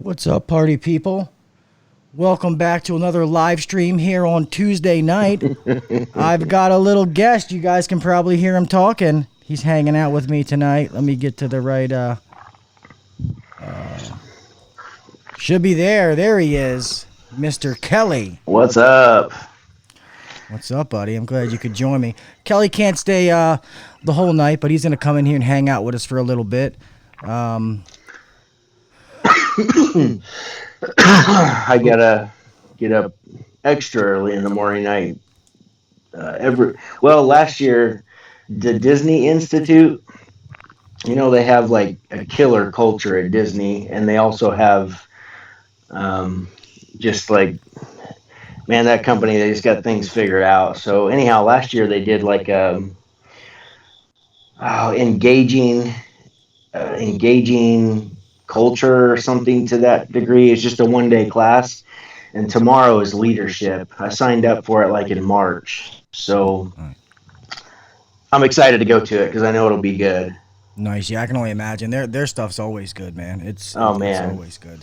What's up, party people? Welcome back to another live stream here on Tuesday night. I've got a little guest. You guys can probably hear him talking. He's hanging out with me tonight. Let me get to the right, should be there. There he is, Mr. Kelly. What's up? What's up, buddy? I'm glad you could join me. Kelly can't stay the whole night, but he's going to come in here and hang out with us for a little bit. I gotta get up extra early in the morning. Last year, the Disney Institute, they have like a killer culture at Disney, and they also have just like, man, that company, they just got things figured out. So anyhow, last year they did like engaging culture or something to that degree. It's just a one-day class, and tomorrow is leadership. I signed up for it like in March, so I'm excited to go to it because I know it'll be good. Nice. Yeah, I can only imagine. Their stuff's always good, man. It's always good.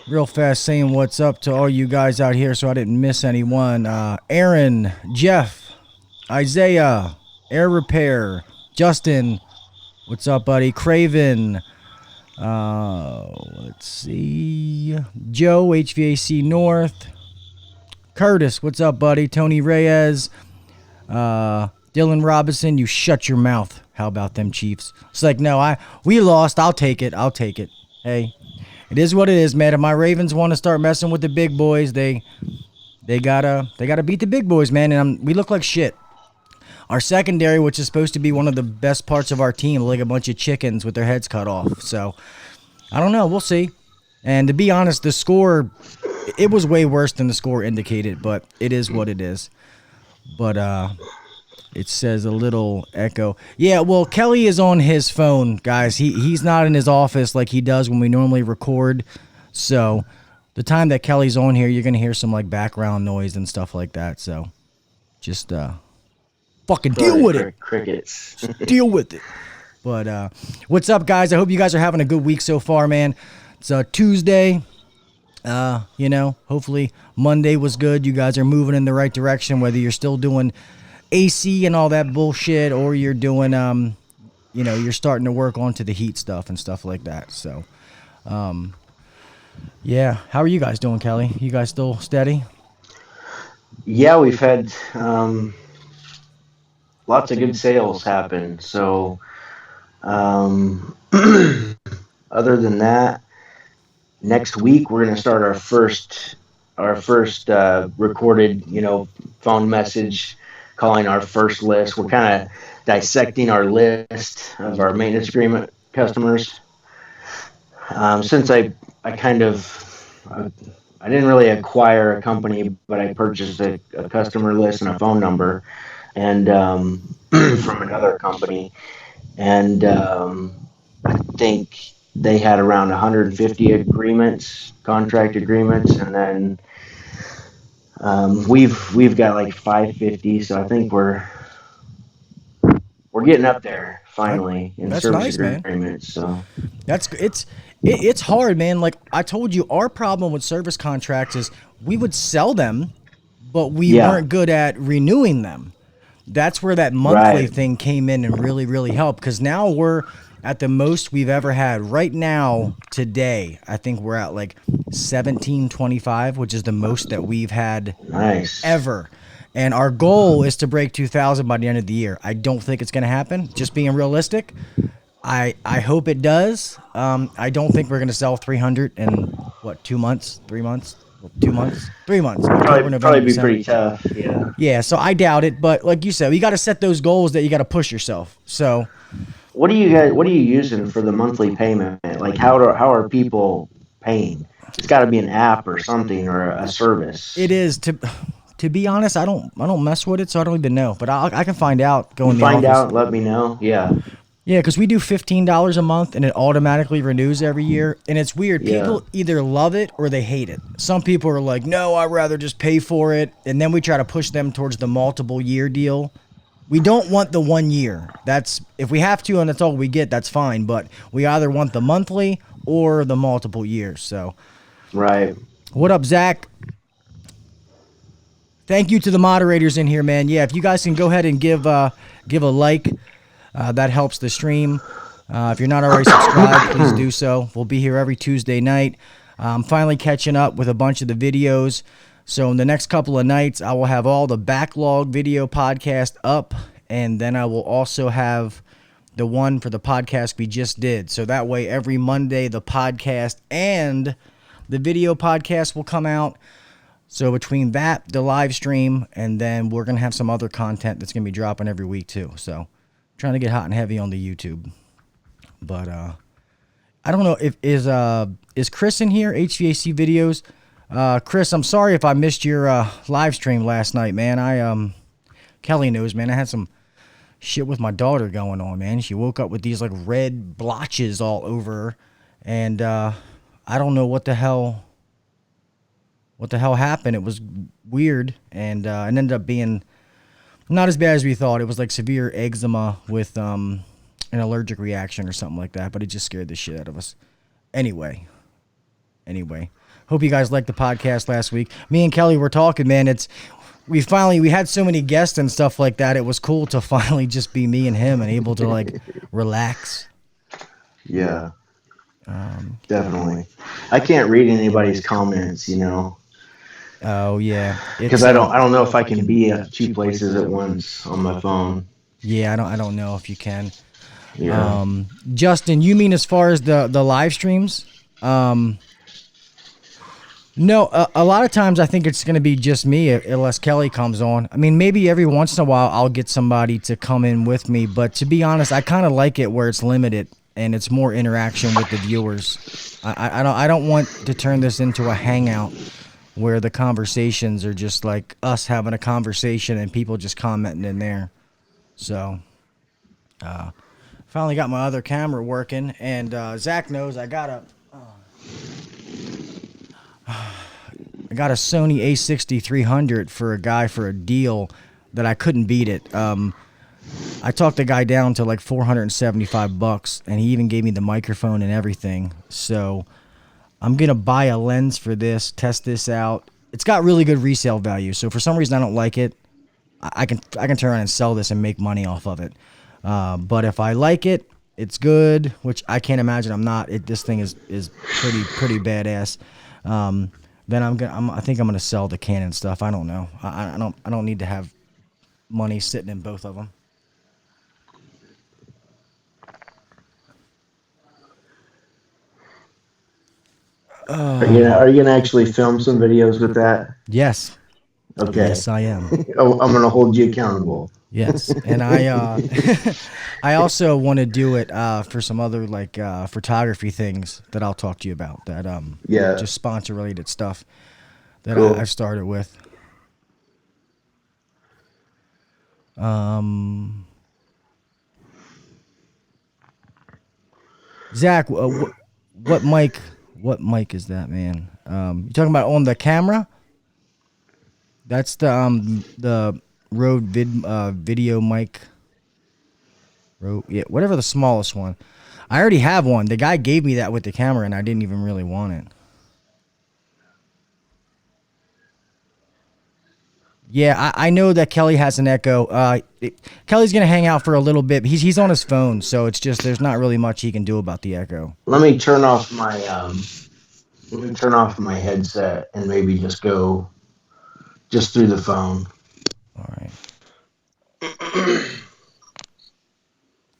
Real fast, saying what's up to all you guys out here so I didn't miss anyone. Aaron, Jeff, Isaiah, Air Repair, Justin, what's up, buddy? Craven, let's see, Joe, HVAC North, Curtis, what's up, buddy? Tony Reyes, Dylan Robinson, you shut your mouth. How about them Chiefs? It's like, no, we lost. I'll take it. Hey, it is what it is, man. If my Ravens want to start messing with the big boys, they gotta beat the big boys, man. And we look like shit. Our secondary, which is supposed to be one of the best parts of our team, like a bunch of chickens with their heads cut off. So, I don't know. We'll see. And to be honest, the score, it was way worse than the score indicated, but it is what it is. But it says a little echo. Yeah, well, Kelly is on his phone, guys. He's not in his office like he does when we normally record. So, the time that Kelly's on here, you're going to hear some like background noise and stuff like that. So, just fucking deal with it. Crickets. Deal with it. But what's up, guys? I hope you guys are having a good week so far, man. It's Tuesday. Hopefully Monday was good. You guys are moving in the right direction, whether you're still doing AC and all that bullshit or you're doing, you're starting to work onto the heat stuff and stuff like that. So, yeah. How are you guys doing, Kelly? You guys still steady? Yeah, we've had lots of good sales happen. So, other than that, next week we're going to start our first recorded, phone message, calling our first list. We're kind of dissecting our list of our maintenance agreement customers. Since I didn't really acquire a company, but I purchased a customer list and a phone number, and from another company, and I think they had around 150 contract agreements, and then we've got like 550. So I think we're getting up there finally in That's service nice, agreements. Man. So it's hard, man. Like I told you, our problem with service contracts is we would sell them, but we weren't good at renewing them. That's where that monthly thing came in and really, really helped, because now we're at the most we've ever had. Right now, today, I think we're at like 1725, which is the most that we've had ever. And our goal is to break 2,000 by the end of the year. I don't think it's going to happen, just being realistic. I hope it does. I don't think we're going to sell 300 in, 2 months, 3 months? 2 months, 3 months. Probably be pretty tough. Yeah. So I doubt it, but like you said, you got to set those goals that you got to push yourself. So, what are you using for the monthly payment? Like how are people paying? It's got to be an app or something or a service. It is to be honest. I don't mess with it, so I don't even know. But I can find out. Find out. Let me know. Yeah. Yeah, because we do $15 a month, and it automatically renews every year. And it's weird. People either love it or they hate it. Some people are like, no, I'd rather just pay for it. And then we try to push them towards the multiple year deal. We don't want the 1 year. That's if we have to and that's all we get, that's fine. But we either want the monthly or the multiple years. So, Right. what up, Zach? Thank you to the moderators in here, man. Yeah, if you guys can go ahead and give a like, that helps the stream. If you're not already subscribed, please do so. We'll be here every Tuesday night. I'm finally catching up with a bunch of the videos. So in the next couple of nights, I will have all the backlog video podcast up, and then I will also have the one for the podcast we just did. So that way, every Monday, the podcast and the video podcast will come out. So between that, the live stream, and then we're going to have some other content that's going to be dropping every week too. So trying to get hot and heavy on the YouTube. But I don't know if is Chris in here, HVAC videos? Chris, I'm sorry if I missed your live stream last night, man. Kelly knows, man. I had some shit with my daughter going on, man. She woke up with these like red blotches all over her, and I don't know what the hell happened. It was weird, and it ended up being not as bad as we thought. It was like severe eczema with an allergic reaction or something like that, but it just scared the shit out of us. Anyway, hope you guys liked the podcast last week. Me and Kelly were talking, man. We had so many guests and stuff like that. It was cool to finally just be me and him and able to like relax. Yeah. Definitely. I can't read anybody's comments, Oh yeah, because I don't know if I can be at 2 places at once on my phone. Yeah, I don't know if you can. Yeah. Justin, you mean as far as the live streams? No, a lot of times I think it's going to be just me unless Kelly comes on. I mean, maybe every once in a while I'll get somebody to come in with me, but to be honest, I kind of like it where it's limited and it's more interaction with the viewers. I don't want to turn this into a hangout where the conversations are just like us having a conversation and people just commenting in there. So, finally got my other camera working, and Zach knows I got a Sony A6300 for a guy for a deal that I couldn't beat it. I talked the guy down to like $475, and he even gave me the microphone and everything. So I'm gonna buy a lens for this, test this out. It's got really good resale value. So for some reason I don't like it, I can turn around and sell this and make money off of it. But if I like it, it's good, which I can't imagine I'm not. This thing is pretty badass. Then I think I'm gonna sell the Canon stuff. I don't know. I don't need to have money sitting in both of them. Are you gonna actually film some videos with that? Yes. Okay. Yes, I am. I'm gonna hold you accountable. Yes, and I I also want to do it for some other like photography things that I'll talk to you about. That Yeah. just sponsor related stuff that Cool. I started with. Zach, what mic? What mic is that, man? You talking about on the camera? That's the Rode video mic. Rode, yeah, whatever the smallest one. I already have one. The guy gave me that with the camera, and I didn't even really want it. Yeah, I know that Kelly has an Echo. Kelly's gonna hang out for a little bit. He's on his phone, so it's just there's not really much he can do about the Echo. Let me turn off my headset and maybe just go just through the phone. All right.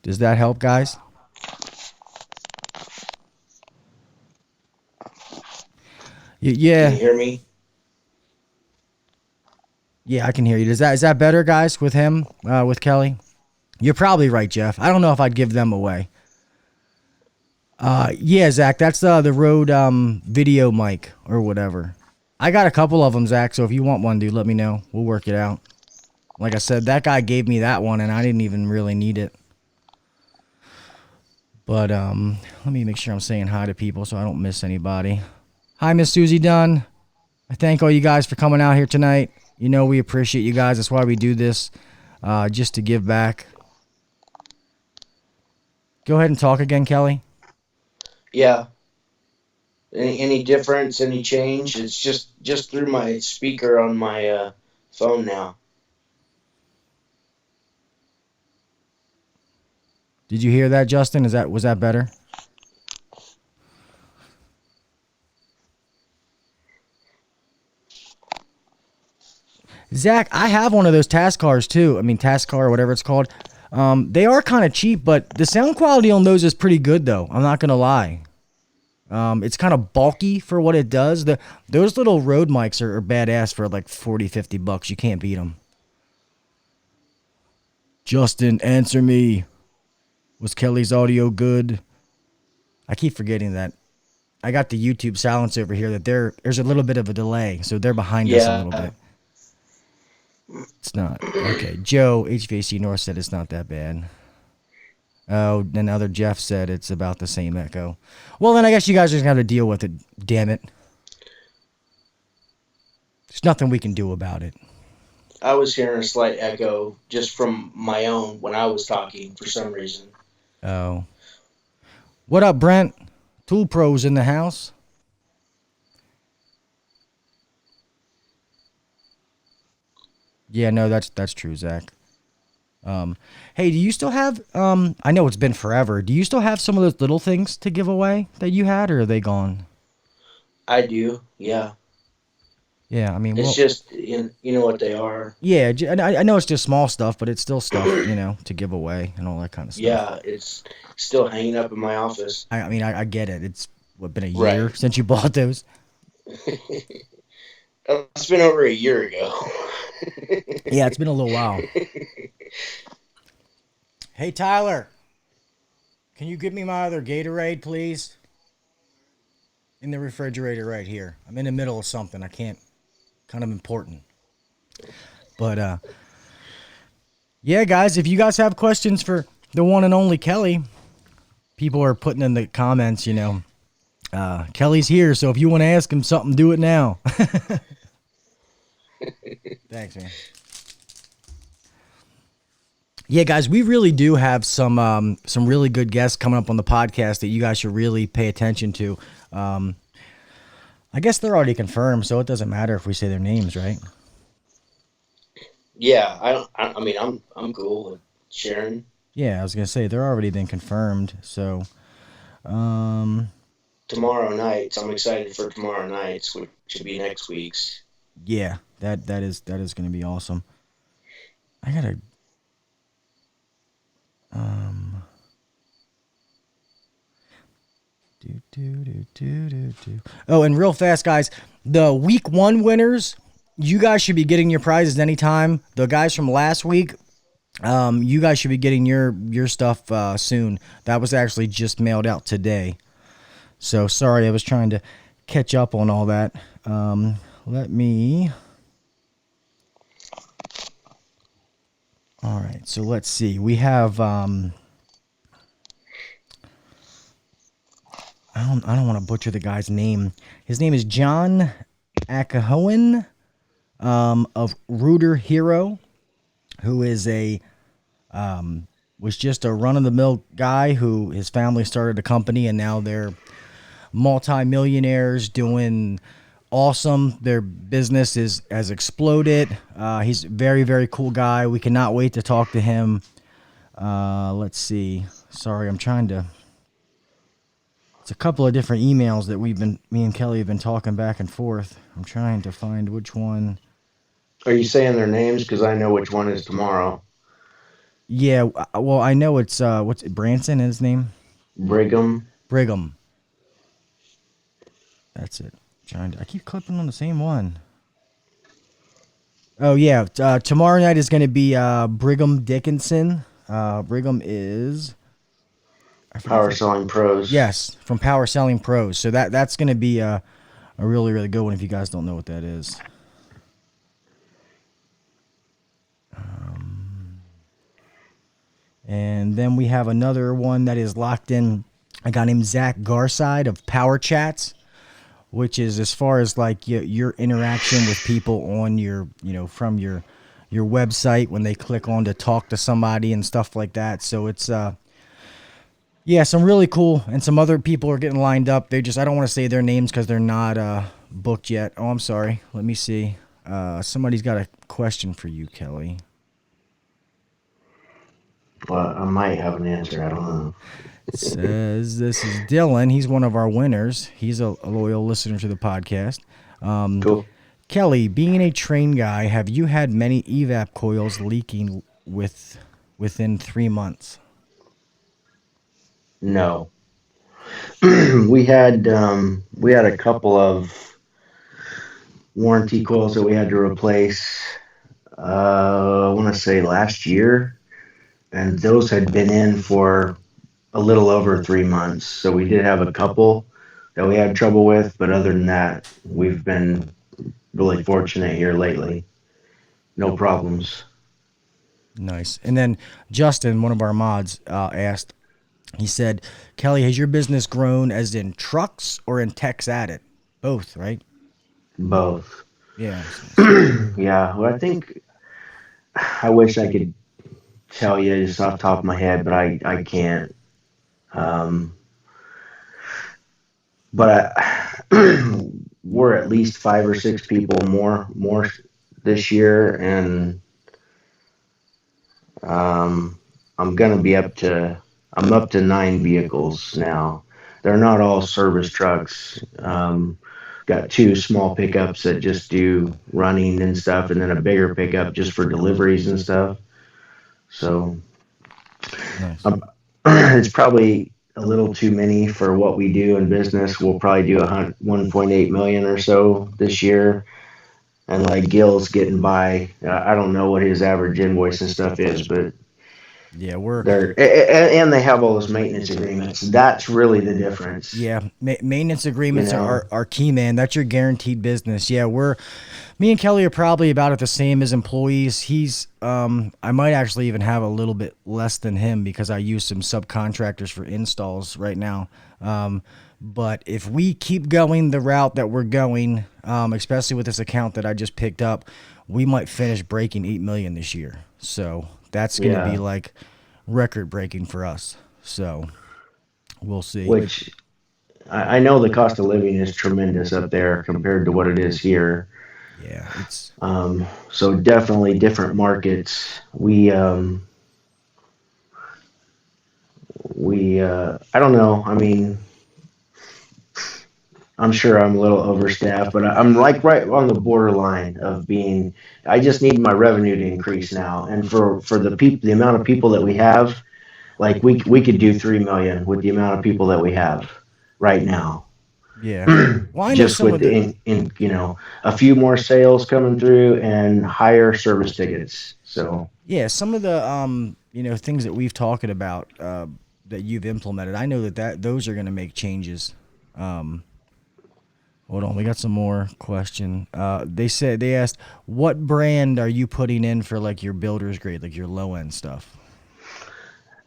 Does that help, guys? Yeah. Can you hear me? Yeah, I can hear you. Is that better, guys, with him, with Kelly? You're probably right, Jeff. I don't know if I'd give them away. Yeah, Zach, that's the Rode video mic or whatever. I got a couple of them, Zach, so if you want one, dude, let me know. We'll work it out. Like I said, that guy gave me that one, and I didn't even really need it. But let me make sure I'm saying hi to people so I don't miss anybody. Hi, Miss Susie Dunn. I thank all you guys for coming out here tonight. You know we appreciate you guys. That's why we do this, just to give back. Go ahead and talk again, Kelly. Yeah. Any difference? Any change? It's just through my speaker on my phone now. Did you hear that, Justin? Was that better? Zach, I have one of those task cars too. I mean, task car or whatever it's called. They are kind of cheap, but the sound quality on those is pretty good, though. I'm not gonna lie. It's kind of bulky for what it does. Those little Rode mics are badass for like 40, $50. You can't beat them. Justin, answer me. Was Kelly's audio good? I keep forgetting that. I got the YouTube silence over here that there's a little bit of a delay, so they're behind us a little bit. It's not. Okay, Joe, HVAC North said it's not that bad. Oh, another Jeff said it's about the same echo. Well, then I guess you guys just got to deal with it, damn it. There's nothing we can do about it. I was hearing a slight echo just from my own when I was talking for some reason. Oh. What up, Brent? Tool Pros in the house. Yeah, no, that's true, Zach. Hey, do you still have, I know it's been forever. Do you still have some of those little things to give away that you had, or are they gone? I do, yeah. Yeah, I mean, It's just, you know what they are. Yeah, I know it's just small stuff, but it's still stuff, to give away and all that kind of stuff. Yeah, it's still hanging up in my office. I mean, I get it. It's, been a year since you bought those? It's been over a year ago. Yeah, it's been a little while. Hey, Tyler, can you give me my other Gatorade, please? In the refrigerator right here. I'm in the middle of something. I can't. Kind of important. But, yeah, guys, if you guys have questions for the one and only Kelly, people are putting in the comments, Kelly's here, so if you want to ask him something, do it now. Thanks, man. Yeah, guys, we really do have some really good guests coming up on the podcast that you guys should really pay attention to. I guess they're already confirmed, so it doesn't matter if we say their names, right? Yeah, I'm cool with sharing. Yeah, I was gonna say they're already been confirmed, so. Tomorrow nights, I'm excited for tomorrow nights, which should be next week's. Yeah, that is gonna be awesome. I gotta. Oh, and real fast, guys, the week 1 winners, you guys should be getting your prizes anytime. The guys from last week, you guys should be getting your stuff soon. That was actually just mailed out today. So sorry, I was trying to catch up on all that. Let me. All right, so let's see. We have. I don't want to butcher the guy's name. His name is John Akahoen, of Rooter Hero, who is was just a run-of-the-mill guy who his family started a company and now they're multi-millionaires doing awesome. Their business has exploded. He's a very, very cool guy. We cannot wait to talk to him. Let's see. Sorry, I'm trying to. It's a couple of different emails that me and Kelly have been talking back and forth. I'm trying to find which one. Are you saying their names? Because I know which one is tomorrow. Yeah, well, I know it's, what's it, Branson, his name? Brigham. That's it. I keep clipping on the same one. Oh, yeah. Tomorrow night is going to be Brigham Dickinson. Brigham is... Power Selling Pros. Yes, from Power Selling Pros. So that's going to be a really, really good one if you guys don't know what that is. And then we have another one that is locked in. A guy named Zach Garside of Power Chats, which is as far as like your interaction with people on your, from your website when they click on to talk to somebody and stuff like that. So it's Yeah, some really cool, and some other people are getting lined up. I don't want to say their names because they're not booked yet. Oh, I'm sorry. Let me see. Somebody's got a question for you, Kelly. Well, I might have an answer. I don't know. It says this is Dylan. He's one of our winners. He's a loyal listener to the podcast. Cool. Kelly, being a train guy, have you had many evap coils leaking within 3 months? No. We had a couple of warranty coils that we had to replace. I want to say last year, and those had been in for a little over 3 months. So we did have a couple that we had trouble with, but other than that, we've been really fortunate here lately. No problems. Nice. And then Justin, one of our mods, asked. He said, "Kelly, has your business grown as in trucks or in techs added? Both, right?" Both. Yeah. Yeah. Well, I think I wish I could tell you just off the top of my head, but I can't. Um, but we're at least 5 or 6 people more this year, and um, I'm gonna be up to I'm up to 9 vehicles now. They're not all service trucks. Got 2 small pickups that just do running and stuff, and then a bigger pickup just for deliveries and stuff. So Nice. it's probably a little too many for what we do in business. We'll probably do 1.8 million or so this year, and like Gil's getting by. I don't know what his average invoice and stuff is, but Yeah, and they have all those maintenance agreements. That's really the difference. maintenance You agreements know, are key, man. That's your guaranteed business. Yeah, me and Kelly are probably about at the same as employees. I might actually even have a little bit less than him because I use some subcontractors for installs right now. But if we keep going the route that we're going, especially with this account that I just picked up, we might finish breaking 8 million this year. So that's going to be yeah. like record breaking for us. So we'll see. Which I know the cost of living is tremendous up there compared to what it is here. Yeah, it's So definitely different markets. I don't know. I mean, I'm sure I'm a little overstaffed, but I'm like right on the borderline of being. I just need my revenue to increase now, and for the amount of people that we have, like we could do 3 million with the amount of people that we have right now. yeah. Well, I know Just some with of the a few more sales coming through and higher service tickets. So yeah, some of the things that we've talked about that you've implemented. I know that those are going to make changes. Um, Hold on, we got some more question. They asked, what brand are you putting in for like your builder's grade, like your low end stuff?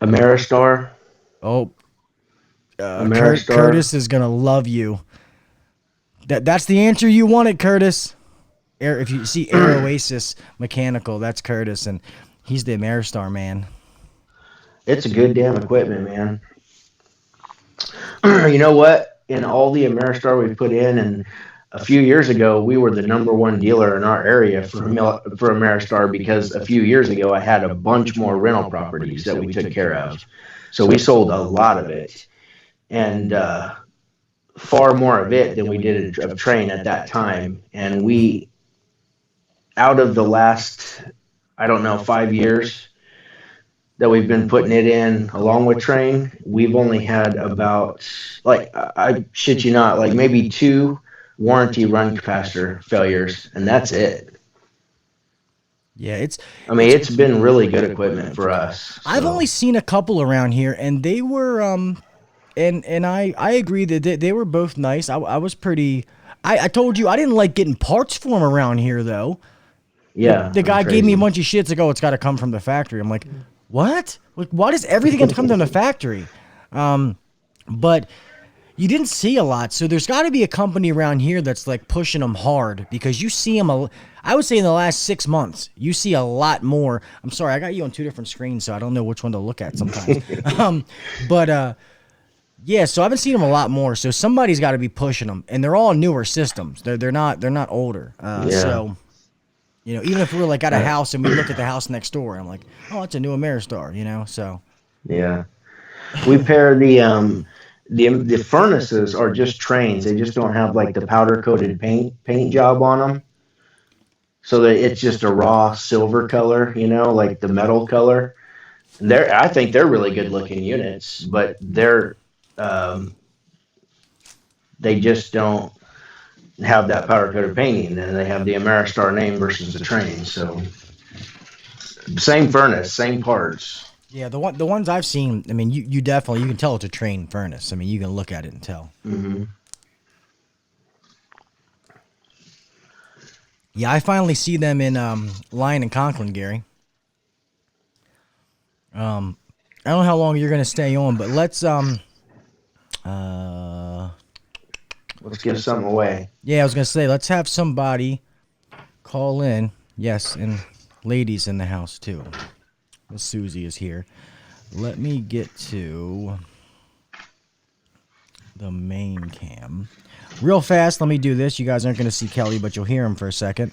Ameristar, Oh, Ameristar. Curtis is gonna love you. That's the answer you wanted, Curtis. If you see Air Oasis Mechanical, that's Curtis, and he's the Ameristar man. It's a good damn equipment, man. You know what? In all the Ameristar we put in, and a few years ago, we were the #1 dealer in our area for Ameristar because a few years ago I had a bunch more rental properties that we took care of. So we sold a lot of it, and far more of it than we did of train at that time. And we, out of the last, I don't know, 5 years that we've been putting it in along with train, we've only had about, like, I shit you not, like maybe 2 warranty run capacitor failures, and that's it. Yeah, I mean, it's been really good equipment for us. I've So only seen a couple around here, and they were and I agree that they were both nice. I was pretty. I told you I didn't like getting parts for them around here though. yeah, The that's guy gave me a crazy. bunch of shit to go. It's got to come from the factory. I'm like, what? Like, why does everything have to come from the factory? But You didn't see a lot, so there's got to be a company around here that's like pushing them hard because you see them. I would say in the last 6 months, you see a lot more. I'm sorry, I got you on 2 different screens, so I don't know which one to look at sometimes. But yeah, so I've been seeing them a lot more. So somebody's got to be pushing them, and they're all newer systems. They're not older. So even if we're like at a house and we look at the house next door, I'm like, oh, it's a new Ameristar. So Yeah. We pair the furnaces are just trains. They just don't have like the powder coated paint job on them. So that it's just a raw silver color, like the metal color. I think they're really good looking units, but um, they just don't have that powder coated painting, and they have the Ameristar name versus the train. So same furnace, same parts. yeah, the ones I've seen, I mean, you definitely you can tell it's a train furnace. I mean, you can look at it and tell. Mm-hmm. Yeah, I finally see them in Lyon and Conklin, Gary. I don't know how long you're gonna stay on, but let's give something away. Yeah, I was gonna say let's have somebody call in. Yes, and ladies in the house too. Miss Susie is here. Let me get to the main cam real fast. Let me do this. You guys aren't gonna see Kelly, but you'll hear him for a second.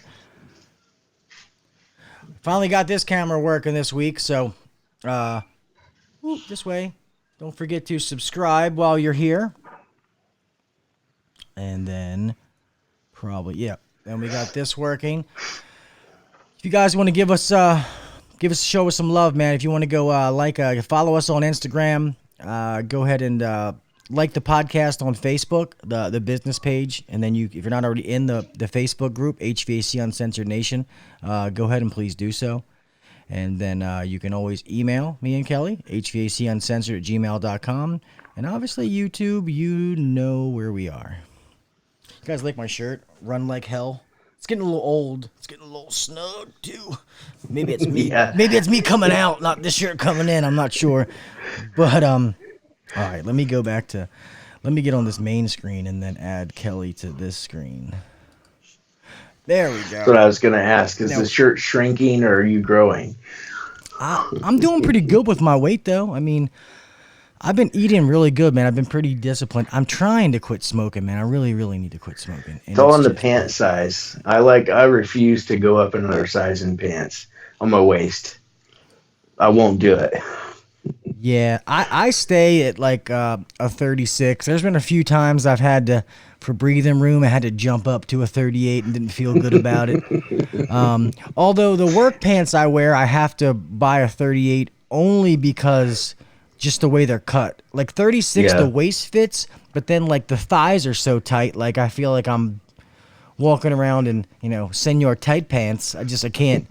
Finally got this camera working this week, so this way. Don't forget to subscribe while you're here. And then then we got this working. If you guys want to show us some love, man. If you want to go follow us on Instagram, go ahead and like the podcast on Facebook, the business page, and then if you're not already in the Facebook group, HVAC Uncensored Nation, go ahead and please do so. And then you can always email me and Kelly, hvacuncensored@gmail.com. And obviously YouTube, you know where we are. You guys like my shirt? Run like hell. It's getting a little old. It's getting a little snug too. Maybe it's me. Yeah. Maybe it's me coming out, not this shirt coming in. I'm not sure. But all right. Let me get on this main screen and then add Kelly to this screen. There we go. That's what I was going to ask. Is the shirt shrinking or are you growing? I'm doing pretty good with my weight, though. I mean, I've been eating really good, man. I've been pretty disciplined. I'm trying to quit smoking, man. I really, really need to quit smoking. It's all in the pant size. I refuse to go up another size in pants on my waist. I won't do it. Yeah, I stay at like a 36. There's been a few times I've had to, for breathing room, I had to jump up to a 38 and didn't feel good about it. Although the work pants I wear, I have to buy a 38 only because just the way they're cut. Like 36, the waist fits, but then like the thighs are so tight, like I feel like I'm walking around in, senior tight pants. I can't.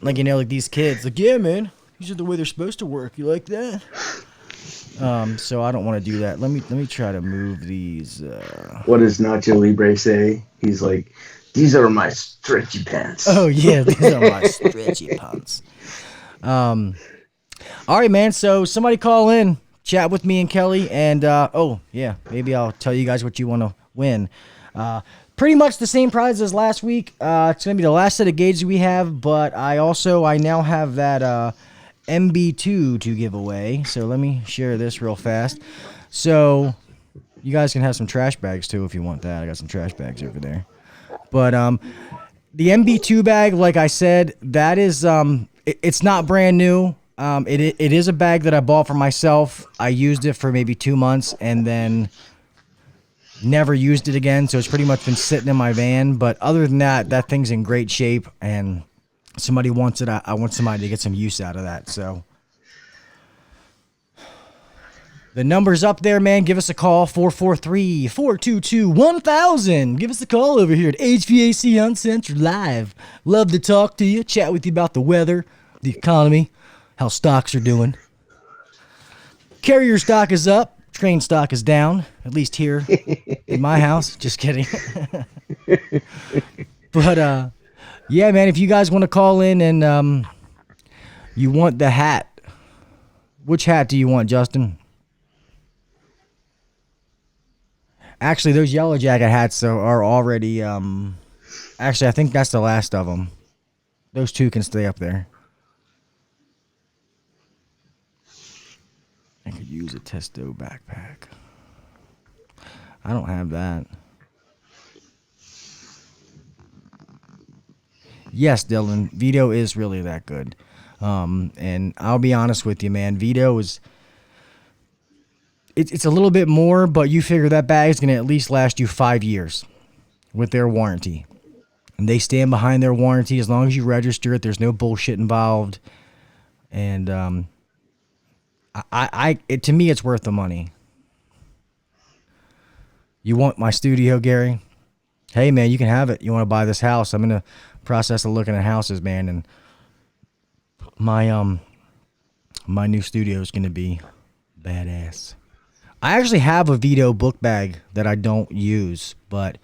Like these kids, like, yeah, man. These are the way they're supposed to work. You like that? So I don't want to do that. Let me try to move these. What does Nacho Libre say? He's like, these are my stretchy pants. Oh yeah, these are my stretchy pants. All right, man. So somebody call in, chat with me and Kelly, and maybe I'll tell you guys what you want to win. Pretty much the same prize as last week. It's gonna be the last set of gauges we have, but I now have that MB2 to give away. So let me share this real fast. So you guys can have some trash bags too if you want that. I got some trash bags over there. But the MB2 bag, like I said, that is it's not brand new. It is a bag that I bought for myself. I used it for maybe 2 months and then never used it again. So it's pretty much been sitting in my van. But other than that thing's in great shape, and somebody wants it. I want somebody to get some use out of that. So the number's up there, man. Give us a call, 443-422-1000. Give us a call over here at HVAC Uncensored Live. Love to talk to you, chat with you about the weather, the economy, how stocks are doing. Carrier stock is up. Train stock is down, at least here in my house. Just kidding. But, yeah, man, if you guys want to call in and you want the hat, which hat do you want, Justin? Actually, those Yellow Jacket hats are already. Actually, I think that's the last of them. Those two can stay up there. I could use a Testo backpack. I don't have that. Yes, Dylan, Vito is really that good. And I'll be honest with you, man. Vito is... It's a little bit more, but you figure that bag is going to at least last you 5 years with their warranty. And they stand behind their warranty as long as you register it. There's no bullshit involved. And to me, it's worth the money. You want my studio, Gary? Hey, man, you can have it. You want to buy this house? I'm in the process of looking at houses, man. And my new studio is going to be badass. I actually have a Vito book bag that I don't use, but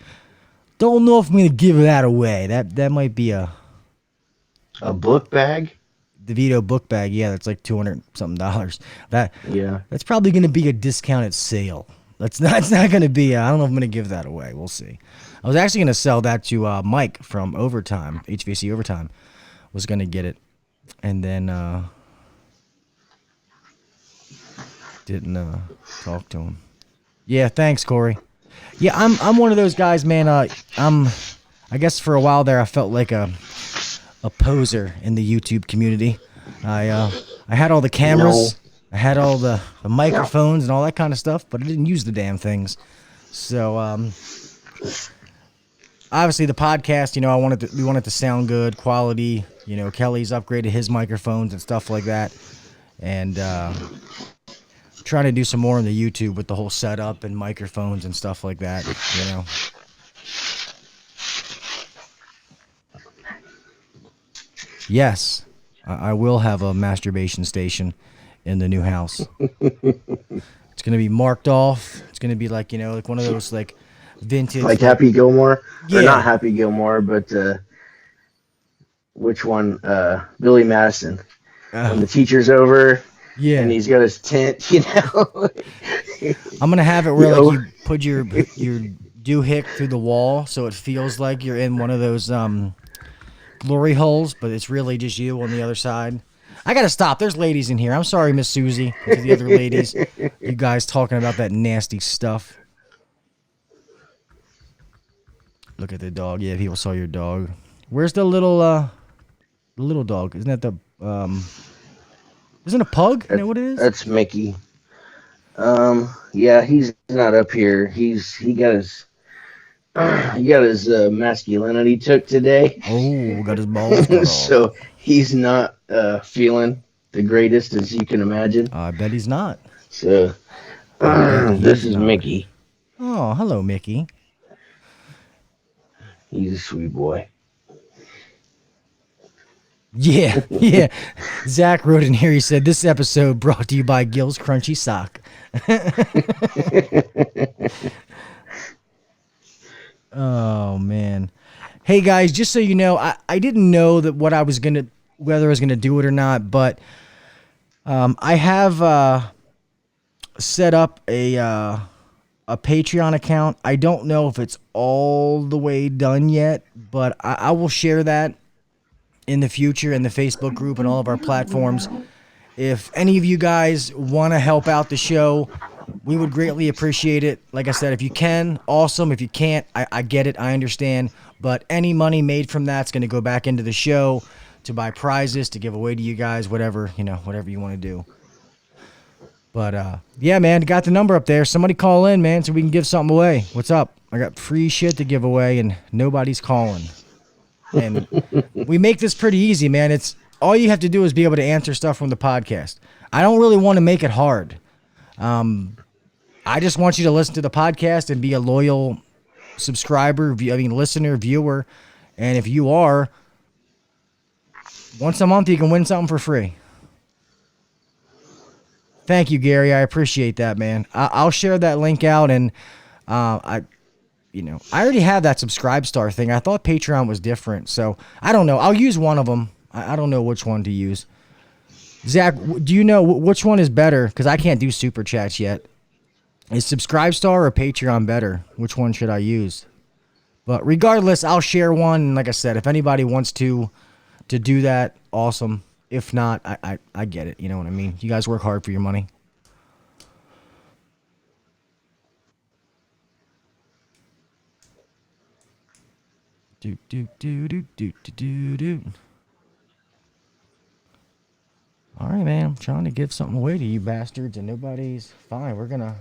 don't know if I'm going to give that away. That might be a book bag? The Vito book bag, yeah, that's like $200 something. Yeah. That's probably going to be a discounted sale. It's not going to be, I don't know if I'm going to give that away. We'll see. I was actually going to sell that to Mike from Overtime, HVAC Overtime. Was going to get it. And then didn't talk to him. Yeah, thanks, Corey. Yeah, I'm one of those guys, man. I guess for a while there I felt like a poser in the YouTube community. I had all the cameras. I had all the microphones and all that kind of stuff, but I didn't use the damn things. So obviously the podcast, we wanted to sound good, quality. Kelly's upgraded his microphones and stuff like that, and trying to do some more on the YouTube with the whole setup and microphones and stuff like that. Yes, I will have a masturbation station in the new house. It's gonna be marked off. It's gonna be like like one of those like vintage, like Happy Gilmore, yeah. Or not Happy Gilmore, but which one? Billy Madison. When the teacher's over, yeah, and he's got his tent. I'm gonna have it where like you put your doohick through the wall, so it feels like you're in one of those glory holes, but it's really just you on the other side. I gotta stop. There's ladies in here. I'm sorry, Miss Susie, to the other ladies. You guys talking about that nasty stuff. Look at the dog. Yeah, people saw your dog. Where's the little dog? Isn't that the Isn't it a pug? Isn't that what it is? That's Mickey. Yeah, he's not up here. He got his masculinity took today. Oh, got his balls cut off. So he's not feeling the greatest, as you can imagine. I bet he's not. So this is Mickey. Oh, hello, Mickey. He's a sweet boy. Yeah, yeah. Zach wrote in here, he said, this episode brought to you by Gil's Crunchy Sock. Oh, man. Hey, guys, just so you know, I didn't know that whether I was going to do it or not, but I have set up a Patreon account. I don't know if it's all the way done yet, but I will share that in the future in the Facebook group and all of our platforms. If any of you guys want to help out the show, we would greatly appreciate it. Like I said, if you can, awesome. If you can't, I get it. I understand. But any money made from that's going to go back into the show to buy prizes, to give away to you guys, whatever you want to do. But, yeah, man, got the number up there. Somebody call in, man, so we can give something away. What's up? I got free shit to give away, and nobody's calling. And we make this pretty easy, man. It's all you have to do is be able to answer stuff from the podcast. I don't really want to make it hard. I just want you to listen to the podcast and be a loyal subscriber, listener, viewer. And if you are, once a month you can win something for free. Thank you, Gary. I appreciate that, man. I'll share that link out, and I already have that Subscribe Star thing. I thought Patreon was different, so I don't know. I'll use one of them. I don't know which one to use. Zach, do you know which one is better? Because I can't do super chats yet. Is Subscribestar or Patreon better? Which one should I use? But regardless, I'll share one. And like I said, if anybody wants to do that, awesome. If not, I get it. You know what I mean? You guys work hard for your money. Do do do do do do do do. All right, man. I'm trying to give something away to you bastards, and nobody's fine. We're gonna.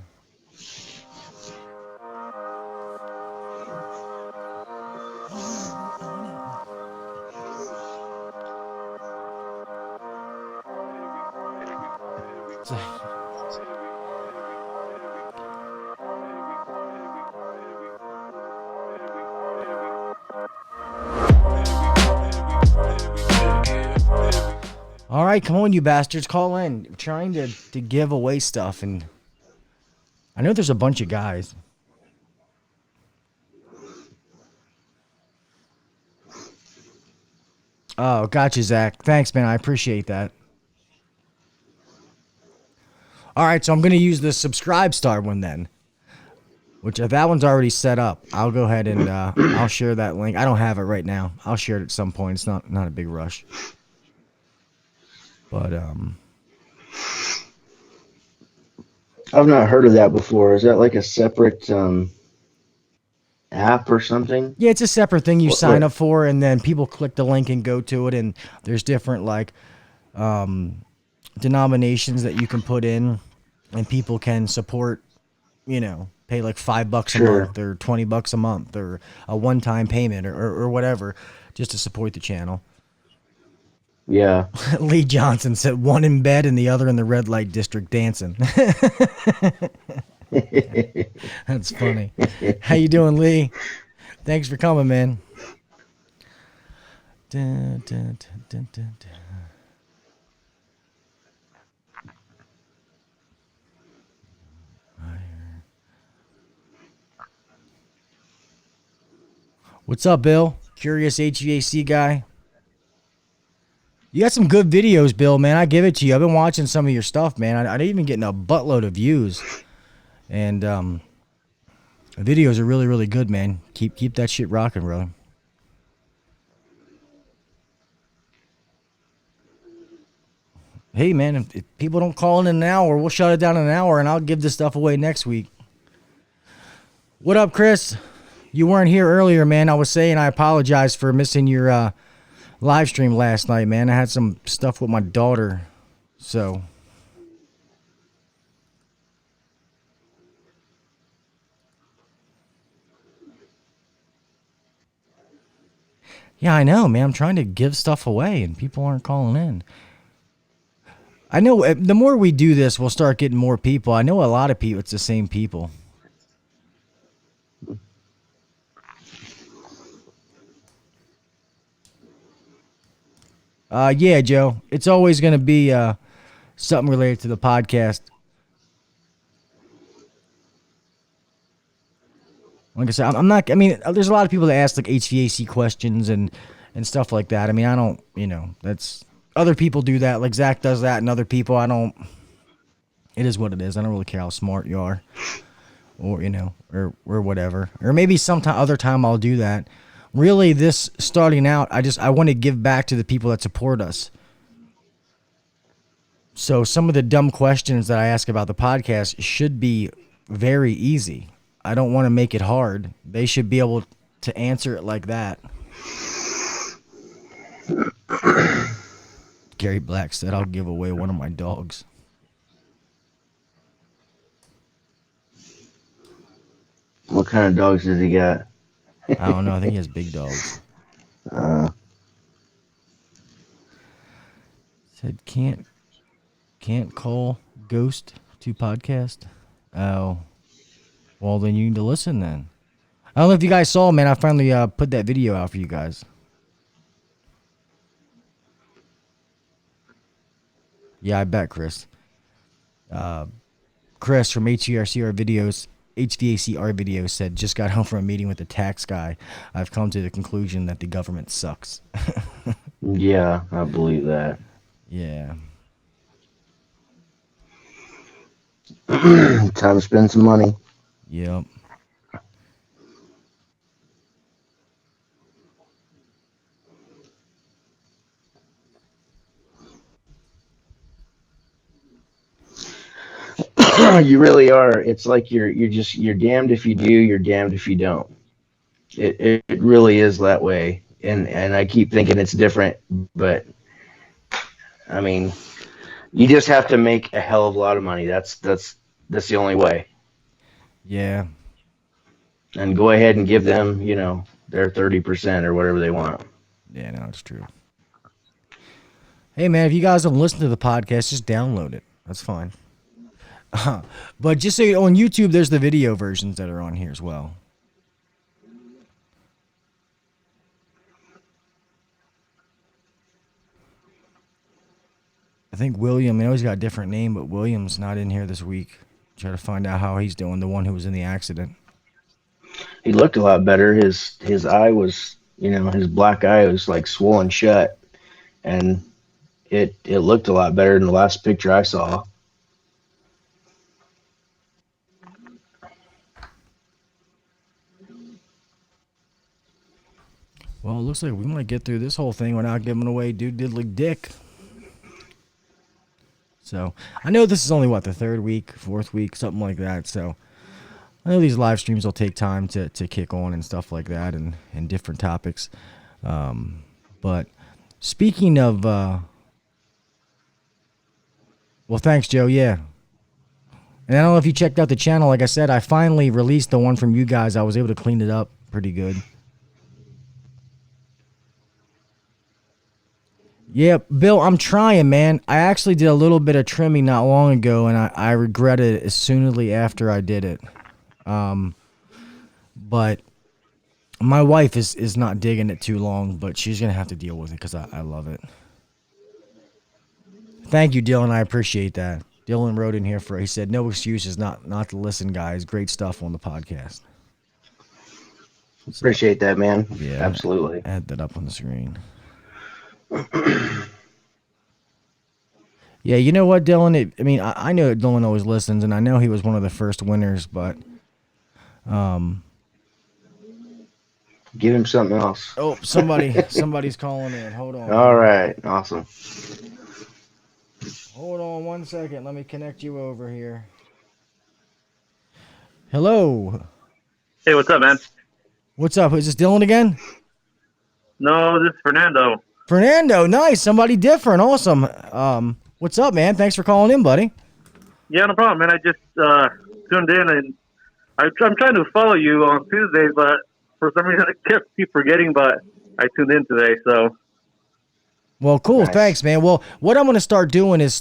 All right, come on, you bastards, call in. I'm trying to give away stuff, and I know there's a bunch of guys. Oh, gotcha, Zach. Thanks, man. I appreciate that. All right, so I'm gonna use the Subscribestar one then. Which if that one's already set up, I'll go ahead and I'll share that link. I don't have it right now. I'll share it at some point. It's not a big rush. But I've not heard of that before. Is that like a separate app or something? yeah, it's a separate thing you sign up for, and then people click the link and go to it, and there's different like denominations that you can put in, and people can support, you know, pay like $5 a month or $20 a month or a one-time payment or whatever, just to support the channel. Yeah. Lee Johnson said one in bed and the other in the red light district dancing. That's funny. How you doing, Lee? Thanks for coming, man. Dun, dun, dun, dun, dun, dun. What's up, Bill? Curious HVAC guy. You got some good videos, Bill, man. I give it to you. I've been watching some of your stuff, man. I didn't even getting a buttload of views. And the videos are really, really good, man. Keep that shit rocking, brother. Hey, man, if people don't call in an hour, we'll shut it down in an hour, and I'll give this stuff away next week. What up, Chris? You weren't here earlier, man. I was saying I apologize for missing your live stream last night, man. I had some stuff with my daughter, so. Yeah, I know, man. I'm trying to give stuff away, and people aren't calling in. I know the more we do this, we'll start getting more people. I know a lot of people, it's the same people. Yeah, Joe. It's always going to be something related to the podcast. Like I said, I'm not. I mean, there's a lot of people that ask like HVAC questions and stuff like that. I mean, I don't. You know, that's other people do that. Like Zach does that, and other people, I don't. It is what it is. I don't really care how smart you are, or you know, or whatever. Or maybe sometime other time I'll do that. Really, this starting out, I want to give back to the people that support us. So some of the dumb questions that I ask about the podcast should be very easy. I don't want to make it hard. They should be able to answer it like that. Gary Black said, I'll give away one of my dogs. What kind of dogs does he got? I don't know. I think he has big dogs. Said can't call Ghost to podcast. Oh, well then you need to listen then. I don't know if you guys saw, man. I finally put that video out for you guys. Yeah, I bet, Chris. Chris from HVACR videos. HVACR video said, just got home from a meeting with the tax guy. I've come to the conclusion that the government sucks. Yeah, I believe that. Yeah. Time to spend some money. Yep. You really are. It's like you're damned if you do, you're damned if you don't. It really is that way. And I keep thinking it's different, but I mean, you just have to make a hell of a lot of money. That's the only way. Yeah. And go ahead and give them, their 30% or whatever they want. Yeah, no, it's true. Hey, man, if you guys don't listen to the podcast, just download it. That's fine. But just so you on YouTube, there's the video versions that are on here as well. I think William, I know he's got a different name, but William's not in here this week. Try to find out how he's doing, the one who was in the accident. He looked a lot better. His eye was, his black eye was like swollen shut, and it looked a lot better than the last picture I saw. Well, it looks like we might get through this whole thing without giving away Dude Diddly Dick. So, I know this is only, the third week, fourth week, something like that. So, I know these live streams will take time to kick on and stuff like that and different topics. But speaking of, well, thanks, Joe. Yeah. And I don't know if you checked out the channel. Like I said, I finally released the one from you guys. I was able to clean it up pretty good. Yeah, Bill, I'm trying, man. I actually did a little bit of trimming not long ago, and I regretted it as soonly after I did it. But my wife is not digging it too long, but she's going to have to deal with it because I love it. Thank you, Dylan. I appreciate that. Dylan wrote in here he said, no excuses not to listen, guys. Great stuff on the podcast. Appreciate that, man. Yeah, Absolutely. Add that up on the screen. Yeah, you know what, Dylan? I know Dylan always listens, and I know he was one of the first winners, but give him something else. Oh, somebody's calling in. Hold on. All right, awesome. Hold on 1 second. Let me connect you over here. Hello. Hey, what's up, man? What's up? Is this Dylan again? No, this is Fernando. Fernando, nice. Somebody different. Awesome. What's up, man? Thanks for calling in, buddy. Yeah, no problem, man. I just tuned in, and I'm trying to follow you on Tuesdays, but for some reason I keep forgetting, but I tuned in today, so. Well, cool. Nice. Thanks, man. Well, what I'm going to start doing is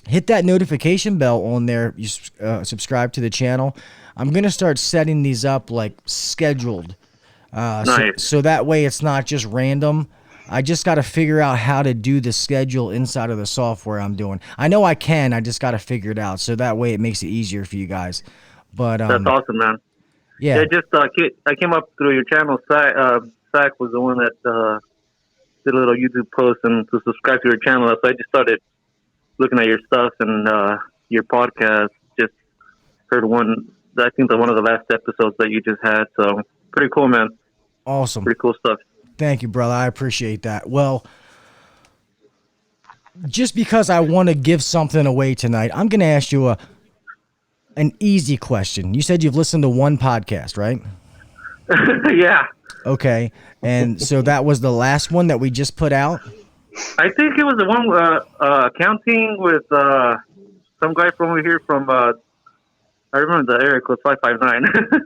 hit that notification bell on there. You subscribe to the channel. I'm going to start setting these up like scheduled. Nice. So that way it's not just random. I just got to figure out how to do the schedule inside of the software I'm doing. I know I can. I just got to figure it out. So that way it makes it easier for you guys. But that's awesome, man. Yeah. I came up through your channel. Zach was the one that did a little YouTube post and to subscribe to your channel. So I just started looking at your stuff and your podcast. Just heard one. I think one of the last episodes that you just had. So pretty cool, man. Awesome. Pretty cool stuff. Thank you, brother. I appreciate that. Well, just because I want to give something away tonight, I'm going to ask you an easy question. You said you've listened to one podcast, right? Yeah. Okay. And so that was the last one that we just put out? I think it was the one accounting with some guy from over here from, I remember the area code 559.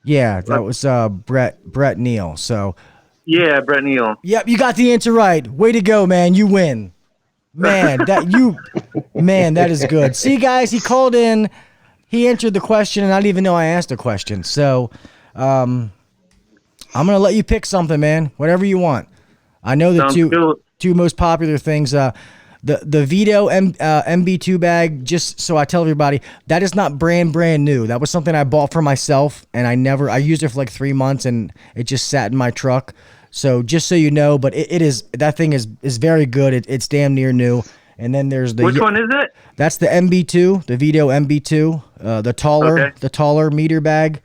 Yeah, that was Brett Neal. So yeah, Brett Neal. Yep, you got the answer right. Way to go, man. You win. Man, that is good. See, guys, he called in, he answered the question, and I didn't even know I asked a question. So I'm gonna let you pick something, man. Whatever you want. I know the two most popular things. The Vito MB2 bag. Just so I tell everybody, that is not brand new. That was something I bought for myself, and I used it for like 3 months, and it just sat in my truck. So just so you know, but it is, that thing is very good. It's damn near new. And then there's the Which one is it? That's the MB2, the Vito MB2, the taller meter bag.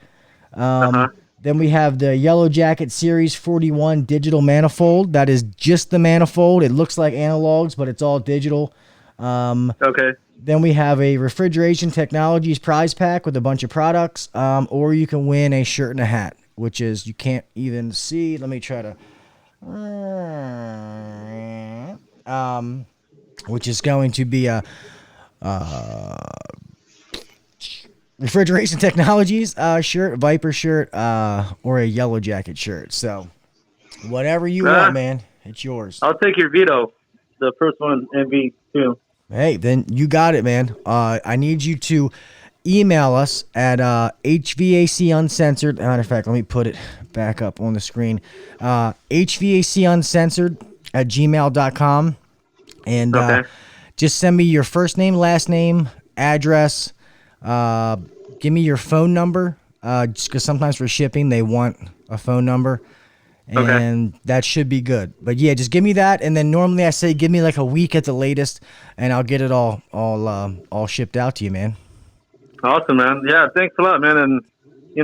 Then we have the Yellow Jacket Series 41 digital manifold. That is just the manifold. It looks like analogs, but it's all digital. Okay. Then we have a Refrigeration Technologies prize pack with a bunch of products, or you can win a shirt and a hat, which is, you can't even see. Let me try to, which is going to be a Refrigeration Technologies shirt, Viper shirt, or a Yellow Jacket shirt. So whatever you want, man, it's yours. I'll take your Vito. The first one, MV2. Hey, then you got it, man. I need you to email us at HVAC Uncensored. Matter of fact, let me put it back up on the screen. HVAC Uncensored at gmail.com. And just send me your first name, last name, address. Give me your phone number. Just because sometimes for shipping, they want a phone number. And that should be good. But yeah, just give me that, and then normally I say give me like a week at the latest, and I'll get it all shipped out to you, man. Awesome, man. Yeah, thanks a lot, man. And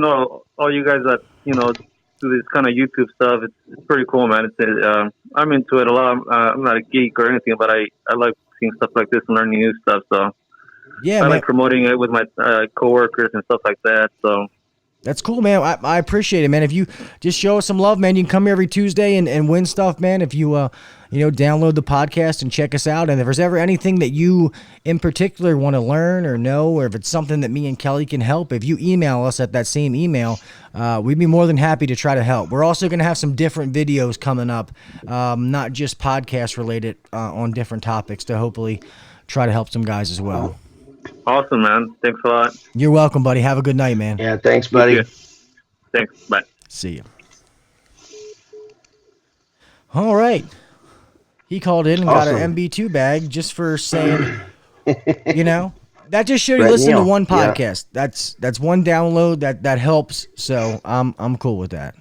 all you guys that do this kind of YouTube stuff, it's pretty cool, man. It's I'm into it a lot. I'm not a geek or anything, but I like seeing stuff like this and learning new stuff. So yeah, I man. like promoting it with my coworkers and stuff like that. So. That's cool, man. I appreciate it, man. If you just show us some love, man, you can come here every Tuesday and win stuff, man. If you, download the podcast and check us out. And if there's ever anything that you in particular want to learn or know, or if it's something that me and Kelly can help, if you email us at that same email, we'd be more than happy to try to help. We're also going to have some different videos coming up, not just podcast related, on different topics to hopefully try to help some guys as well. Awesome, man. Thanks a lot. You're welcome, buddy. Have a good night, man. Yeah, thanks, buddy. Thanks. Bye. See you. All right. He called in and got an MB2 bag just for saying, that just showed you listen to one podcast. Yeah. That's one download that helps. So I'm cool with that.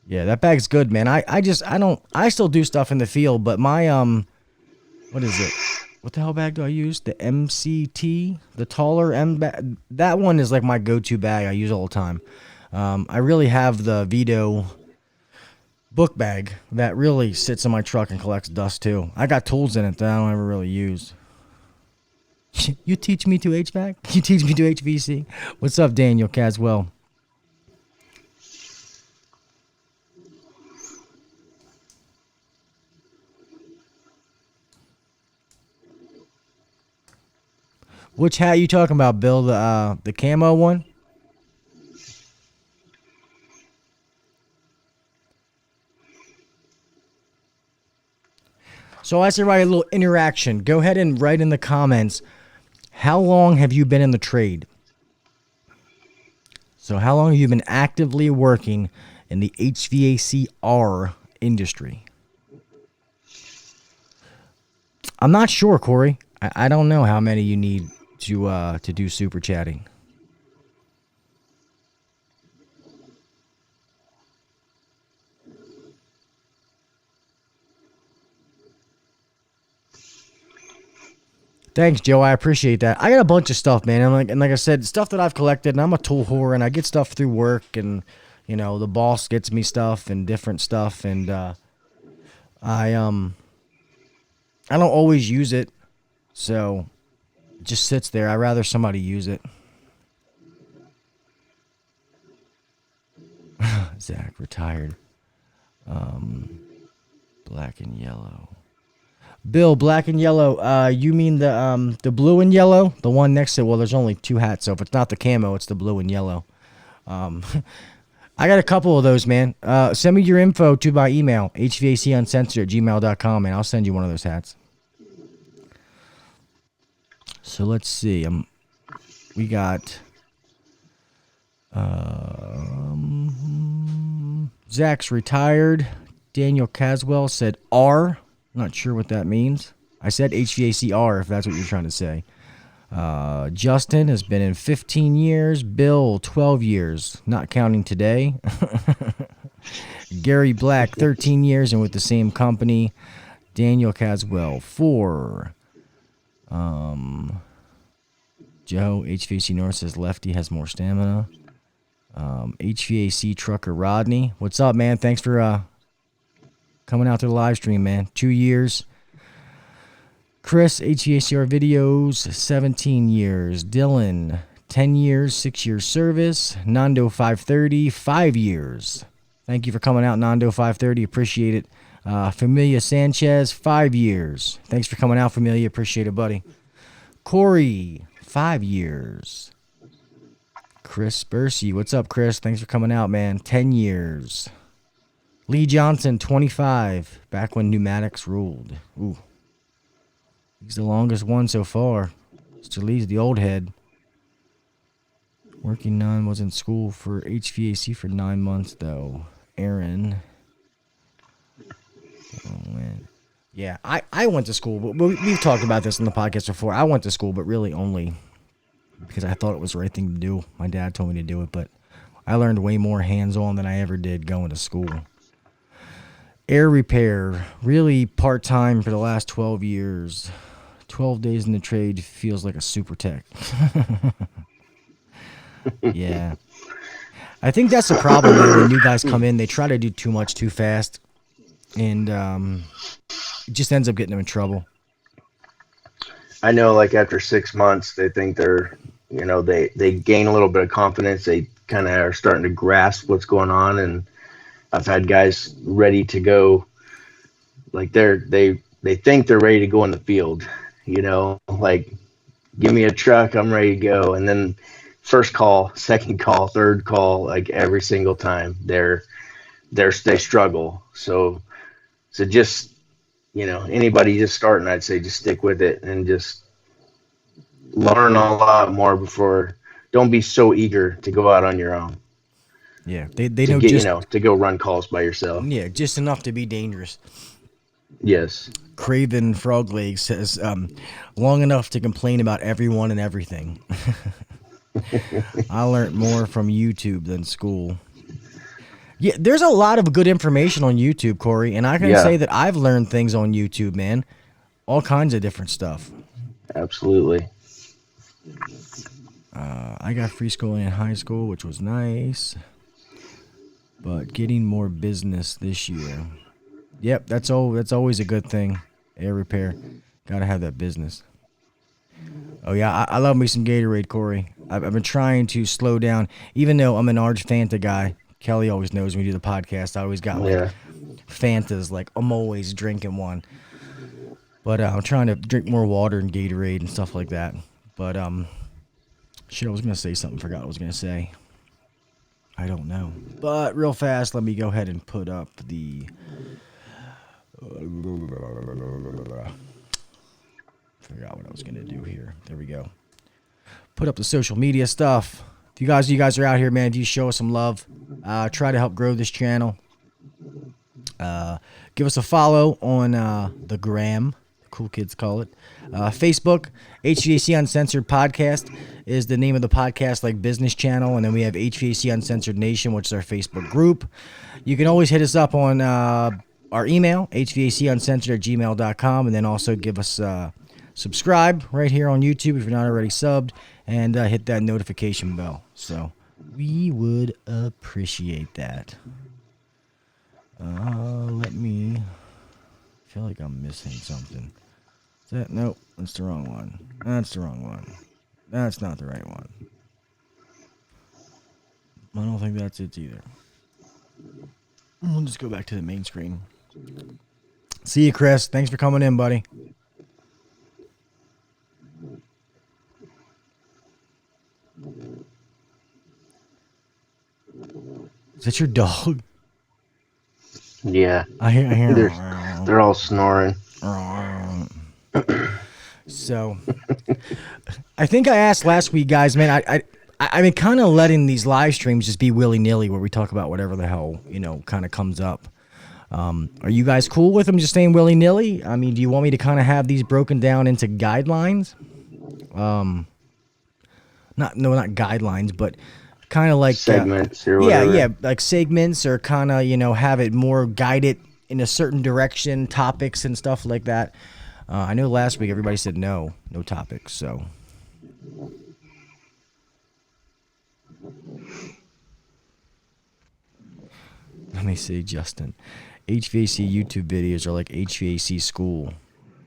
Yeah, that bag's good, man. I still do stuff in the field, but my what is it? What the hell bag do I use? The MCT, the taller M bag. That one is like my go-to bag I use all the time. I really have the Vito book bag that really sits in my truck and collects dust too. I got tools in it that I don't ever really use. You teach me to HVAC? You teach me to HVC? What's up, Daniel Caswell? Which hat you talking about, Bill? The camo one? So I say write a little interaction. Go ahead and write in the comments, how long have you been in the trade? So how long have you been actively working in the HVACR industry? I'm not sure, Corey. I don't know how many you need to do super chatting. Thanks, Joe. I appreciate that. I got a bunch of stuff, man. And like I said, stuff that I've collected, and I'm a tool whore, and I get stuff through work, and the boss gets me stuff and different stuff, and I don't always use it, so it just sits there. I'd rather somebody use it. Zach retired. Black and yellow. Bill, black and yellow. You mean the blue and yellow? The one next to it? Well, there's only two hats, so if it's not the camo, it's the blue and yellow. I got a couple of those, man. Send me your info to my email, hvacuncensored@gmail.com, and I'll send you one of those hats. So let's see. We got Zach's retired. Daniel Caswell said R. Not sure what that means. I said HVACR if that's what you're trying to say. Justin has been in 15 years. Bill, 12 years, not counting today. Gary Black, 13 years and with the same company. Daniel Caswell. 4. Joe, HVAC North says Lefty has more stamina. HVAC Trucker Rodney. What's up, man? Thanks for coming out to the live stream, man. 2 years. Chris, HVACR Videos, 17 years. Dylan, 10 years, 6 years service. Nando 530, 5 years. Thank you for coming out, Nando 530. Appreciate it. Familia Sanchez, 5 years. Thanks for coming out, Familia. Appreciate it, buddy. Corey, 5 years. Chris Bursey, what's up, Chris? Thanks for coming out, man. 10 years. Lee Johnson, 25. Back when pneumatics ruled. Ooh. He's the longest one so far. Mr. Lee's the old head. Working none, was in school for HVAC for 9 months, though. Aaron. Oh, man. Yeah, I went to school, but we've talked about this in the podcast before. I went to school, but really only because I thought it was the right thing to do. My dad told me to do it, but I learned way more hands-on than I ever did going to school. Air repair, really part-time for the last 12 years. 12 days in the trade feels like a super tech. Yeah. I think that's the problem, man. When new guys come in, they try to do too much too fast, and it just ends up getting them in trouble. I know, like, after 6 months, they think they're, they gain a little bit of confidence. They kind of are starting to grasp what's going on, and I've had guys ready to go. Like, they think they're ready to go in the field, like, give me a truck, I'm ready to go. And then first call, second call, third call, like every single time they struggle. So just, anybody just starting, I'd say just stick with it and just learn a lot more before. Don't be so eager to go out on your own. Yeah, they know just to go run calls by yourself. Yeah, just enough to be dangerous. Yes. Craven Frogleg says, long enough to complain about everyone and everything. I learned more from YouTube than school. Yeah, there's a lot of good information on YouTube, Corey, and I can say that I've learned things on YouTube, man. All kinds of different stuff. Absolutely. I got free schooling in high school, which was nice. But getting more business this year. Yep, that's always a good thing. Air repair. Gotta have that business. Oh, yeah, I love me some Gatorade, Corey. I've been trying to slow down. Even though I'm an Arge Fanta guy, Kelly always knows when we do the podcast, I always got Fantas. Like, I'm always drinking one. But I'm trying to drink more water and Gatorade and stuff like that. But, shit, I was going to say something. Forgot what I was going to say. I don't know. But real fast, let me go ahead and put up the... Forgot what I was going to do here. There we go. Put up the social media stuff. If you guys are out here, man, if you show us some love, try to help grow this channel. Give us a follow on the gram. Cool kids call it. Facebook, HVAC Uncensored Podcast is the name of the podcast, like business channel. And then we have HVAC Uncensored Nation, which is our Facebook group. You can always hit us up on our email, hvacuncensored@gmail.com. And then also give us subscribe right here on YouTube if you're not already subbed. And hit that notification bell. So we would appreciate that. Let me... I feel like I'm missing something. Is that? Nope, that's the wrong one. That's the wrong one. That's not the right one. I don't think that's it either. We'll just go back to the main screen. See you, Chris. Thanks for coming in, buddy. Is that your dog? Yeah. I hear they're all snoring. So, I think I asked last week, guys, man, I've been kind of letting these live streams just be willy-nilly where we talk about whatever the hell, kind of comes up. Are you guys cool with them just staying willy-nilly? I mean, do you want me to kind of have these broken down into guidelines? Not guidelines, but kind of like segments or whatever. Yeah, like segments, or kind of, have it more guided in a certain direction, topics and stuff like that. I know last week everybody said no topics, so. Let me see, Justin. HVAC YouTube videos are like HVAC school,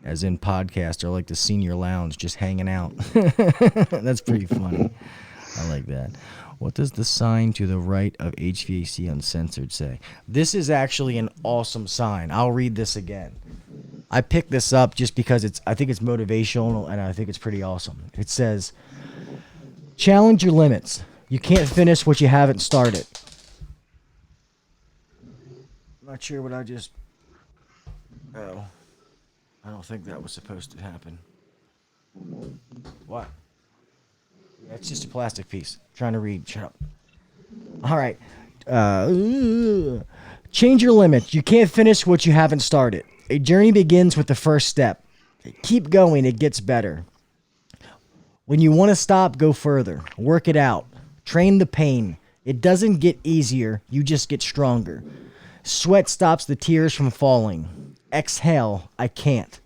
as in podcasts are like the senior lounge, just hanging out. That's pretty funny. I like that. What does the sign to the right of HVAC Uncensored say? This is actually an awesome sign. I'll read this again. I picked this up just because I think it's motivational and I think it's pretty awesome. It says, challenge your limits. You can't finish what you haven't started. I'm not sure what I just... Oh. I don't think that was supposed to happen. What? Yeah, it's just a plastic piece. I'm trying to read. Shut up. All right. Change your limits. You can't finish what you haven't started. A journey begins with the first step. Keep going. It gets better. When you want to stop, go further. Work it out. Train the pain. It doesn't get easier. You just get stronger. Sweat stops the tears from falling. Exhale, I can't.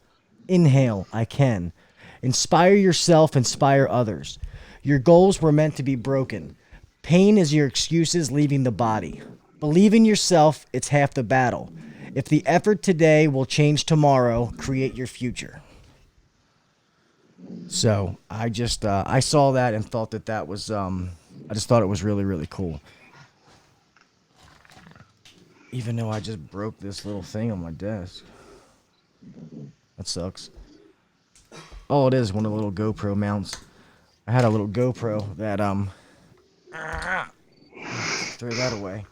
Inhale, I can. Inspire yourself, inspire others. Your goals were meant to be broken. Pain is your excuses leaving the body. Believe in yourself, it's half the battle. If the effort today will change tomorrow, create your future. So I just, I saw that and thought that was, I just thought it was really, really cool. Even though I just broke this little thing on my desk. That sucks. Oh, it is one of the little GoPro mounts. I had a little GoPro that, throw that away.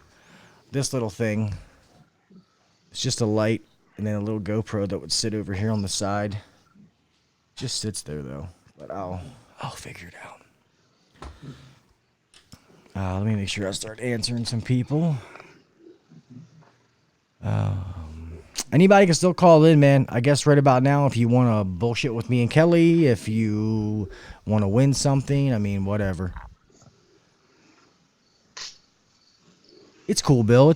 This little thing, it's just a light and then a little GoPro that would sit over here on the side. Just sits there though, but I'll figure it out. Let me make sure I start answering some people. Anybody can still call in, man. I guess right about now, if you want to bullshit with me and Kelly, if you want to win something, I mean, whatever. It's cool, Bill.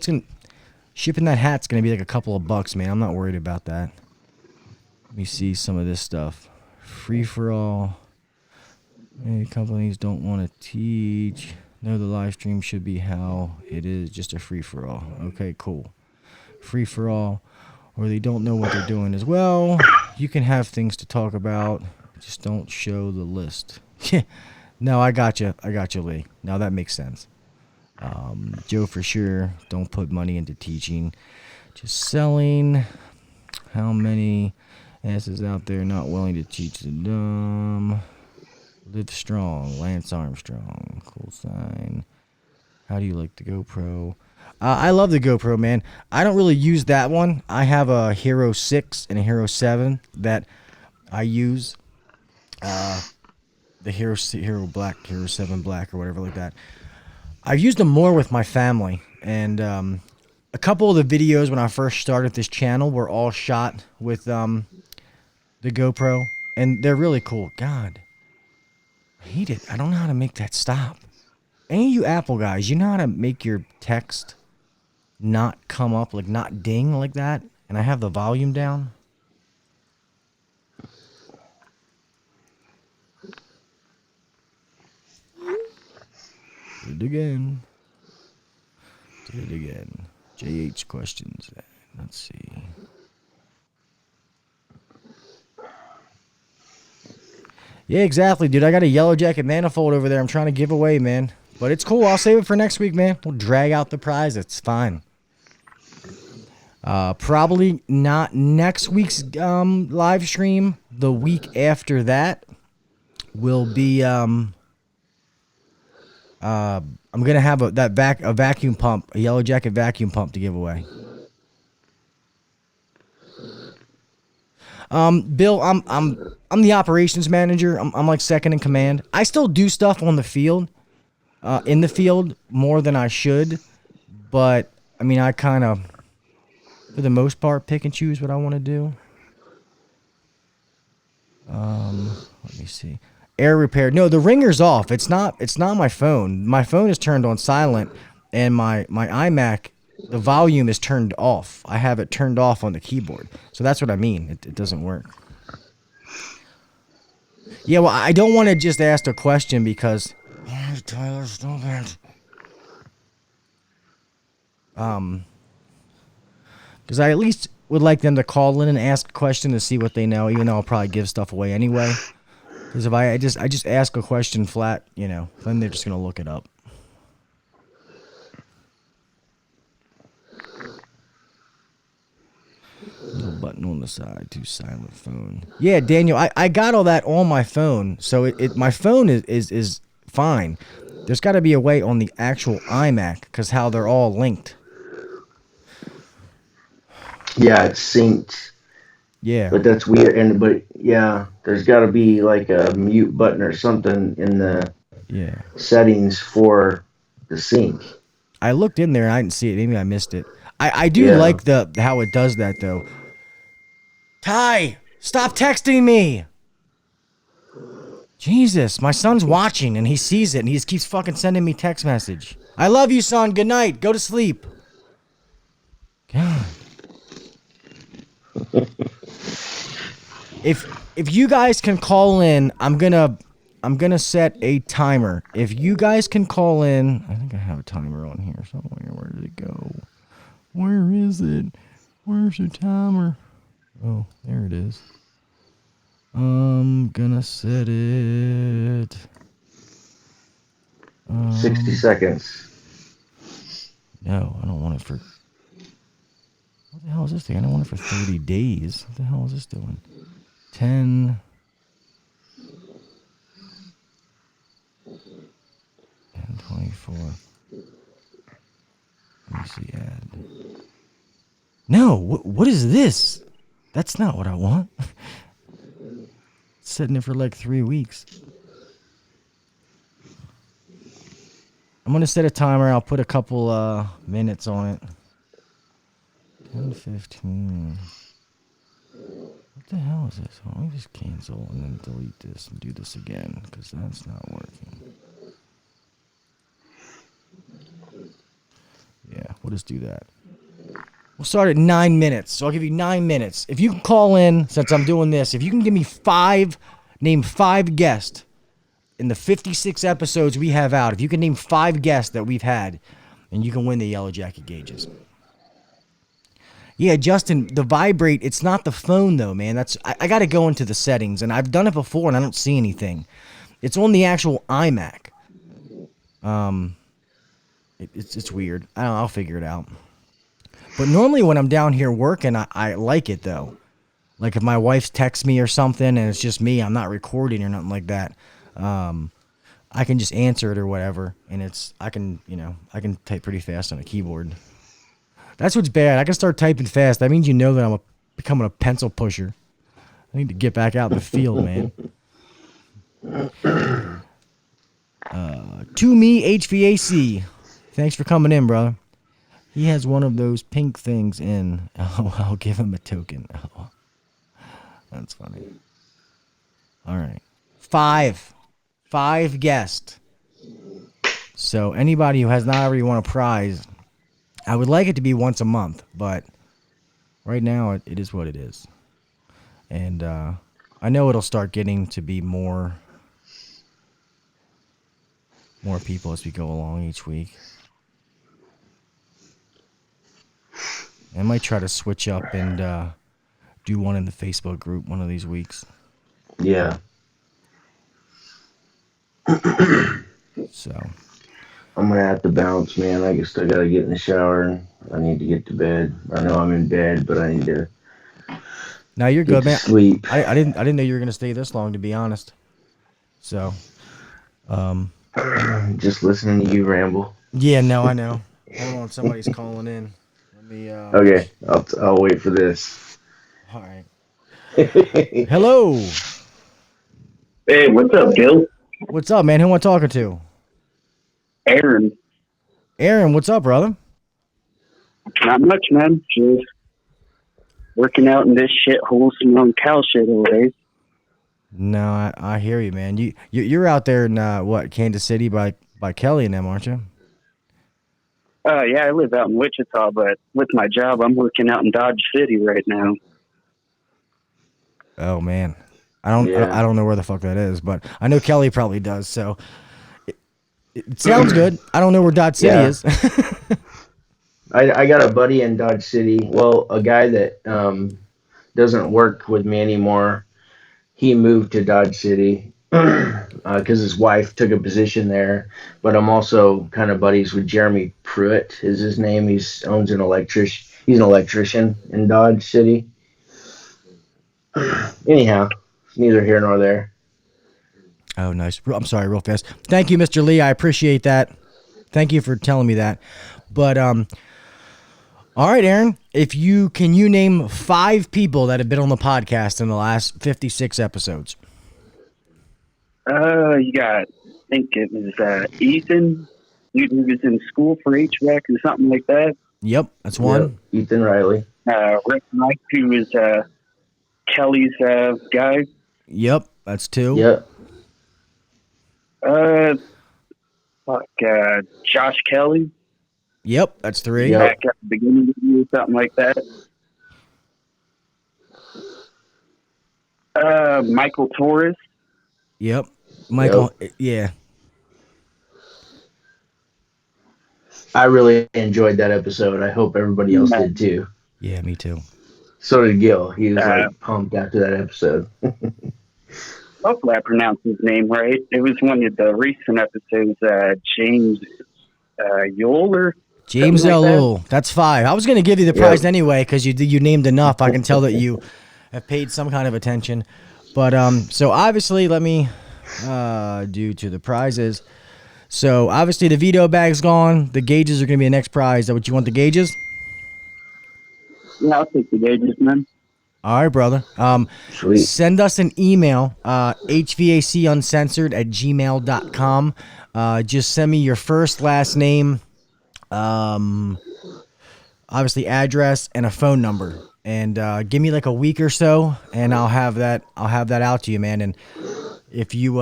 Shipping that hat's gonna be like a couple of bucks, man. I'm not worried about that. Let me see some of this stuff. Free for all. Many companies don't want to teach. No, the live stream should be how it is, just a free for all. Okay, cool. Free for all, or they don't know what they're doing as well. You can have things to talk about, just don't show the list. No, I got you, Lee. Now that makes sense. Joe, for sure, don't put money into teaching, just selling. How many asses out there not willing to teach the dumb? Live strong, Lance Armstrong, cool sign. How do you like the GoPro? I love the GoPro, man. I don't really use that one. I have a Hero 6 and a Hero 7 that I use. The Hero Black, Hero 7 Black, or whatever like that. I've used them more with my family. And a couple of the videos when I first started this channel were all shot with the GoPro. And they're really cool. God, I hate it. I don't know how to make that stop. Any of you Apple guys, you know how to make your text not come up, like not ding like that? And I have the volume down. Did it again. Did it again. JH questions. Let's see. Yeah, exactly, dude. I got a yellow jacket manifold over there I'm trying to give away, man. But it's cool. I'll save it for next week, man. We'll drag out the prize. It's fine. Probably not next week's live stream. The week after that will be I'm gonna have a vacuum pump, a yellow jacket vacuum pump to give away. Bill, I'm the operations manager. I'm like second in command. I still do stuff on the field, in the field more than I should, but I mean I kind of, for the most part, pick and choose what I want to do. Let me see. Air repair. No, the ringer's off. It's not my phone. My phone is turned on silent, and my iMac the volume is turned off. I have it turned off on the keyboard. So that's what I mean. It doesn't work. Yeah, well, I don't want to just ask a question because Tyler, stop it. Because I at least would like them to call in and ask a question to see what they know, even though I'll probably give stuff away anyway. Because if I just ask a question flat, then they're just gonna look it up. Little button on the side to silent phone. Yeah, Daniel, I got all that on my phone, so my phone is fine. There's got to be a way on the actual iMac because how they're all linked. Yeah, it's synced. Yeah. But that's weird. But yeah, there's got to be like a mute button or something in the settings for the sync. I looked in there and I didn't see it. Maybe I missed it. I do like how it does that though. Ty, stop texting me. Jesus, my son's watching and he sees it and he just keeps fucking sending me text message. I love you, son. Good night. Go to sleep. God. If you guys can call in, I'm gonna set a timer. If you guys can call in, I think I have a timer on here somewhere. Where did it go? Where is it? Where's your timer? Oh, there it is. I'm gonna set it. 60 seconds. No, I don't want it for. What the hell is this thing? I don't want it for 30 days. What the hell is this doing? 10. 24. Let me see ad. No, what is this? That's not what I want. Setting it for like 3 weeks. I'm going to set a timer. I'll put a couple minutes on it. 10, 15. What the hell is this? Let me just cancel and then delete this and do this again because that's not working. Yeah, we'll just do that. We'll start at 9 minutes. So I'll give you 9 minutes. If you can call in, since I'm doing this, if you can give me name five guests in the 56 episodes we have out, if you can name 5 guests that we've had, and you can win the Yellow Jacket gauges. Yeah, Justin, the vibrate, it's not the phone though, man. I got to go into the settings, and I've done it before, and I don't see anything. It's on the actual iMac. It's weird. I don't know, I'll figure it out. But normally when I'm down here working, I like it though. Like if my wife texts me or something and it's just me, I'm not recording or nothing like that. I can just answer it or whatever, and I can type pretty fast on a keyboard. That's what's bad. I can start typing fast. That means that I'm becoming a pencil pusher. I need to get back out in the field, man. To me, HVAC. Thanks for coming in, brother. He has one of those pink things in. Oh, I'll give him a token. Oh, that's funny. All right. 5 guests. So anybody who has not already won a prize, I would like it to be once a month, but right now it is what it is. And I know it'll start getting to be more people as we go along each week. I might try to switch up and do one in the Facebook group one of these weeks. Yeah. So I'm gonna have to bounce, man. I still gotta get in the shower and I need to get to bed. I know I'm in bed, but I need to. Now you're good, man. Sleep. I didn't know you were gonna stay this long, to be honest. So, just listening to you ramble. Yeah, no, I know. Hold on, somebody's calling in. Let me. Okay, I'll wait for this. All right. Hello. Hey, what's up, Gil? What's up, man? Who am I talking to? Aaron. Aaron, what's up, brother? Not much, man. Just working out in this shithole, smelling cow shit all day. No, I hear you, man. You're out there in Kansas City by Kelly and them, aren't you? Yeah, I live out in Wichita, but with my job, I'm working out in Dodge City right now. Oh man, I don't Yeah. I don't know where the fuck that is, but I know Kelly probably does. So it sounds good. I don't know where Dodge City Yeah. is. I got a buddy in Dodge City. Well, a guy that doesn't work with me anymore. He moved to Dodge City because his wife took a position there. But I'm also kind of buddies with Jeremy Pruitt is his name. He's owns an electrician. He's an electrician in Dodge City. Anyhow, neither here nor there. Oh, nice. I'm sorry, real fast. Thank you, Mr. Lee. I appreciate that. Thank you for telling me that. But all right, Aaron. Can you name 5 people that have been on the podcast in the last 56 episodes? You got, I think it was Ethan. He was in school for HVAC or something like that. Yep, that's one. Yep, Ethan Riley. Rick Mike, who was Kelly's guy. Yep, that's 2. Yep. Josh Kelly. Yep, that's 3. Yep. Back at the beginning of the year, something like that. Michael Torres. Yep. Michael, yeah. I really enjoyed that episode. I hope everybody else did too. Yeah, me too. So did Gil. He was like pumped after that episode. Hopefully I pronounced his name right. It was one of the recent episodes, James Yoler. James Something like Elul. That's 5. I was going to give you the prize anyway because you named enough. I can tell that you have paid some kind of attention. But so obviously, let me due to the prizes. So obviously the veto bag's gone. The gauges are going to be the next prize. Is that what you want? The gauges? Yeah, I'll take the gauges, man. All right, brother. Sweet. Send us an email, hvacuncensored@gmail.com. Just send me your first, last name, obviously address, and a phone number. And give me like a week or so, and I'll have that out to you, man. And if you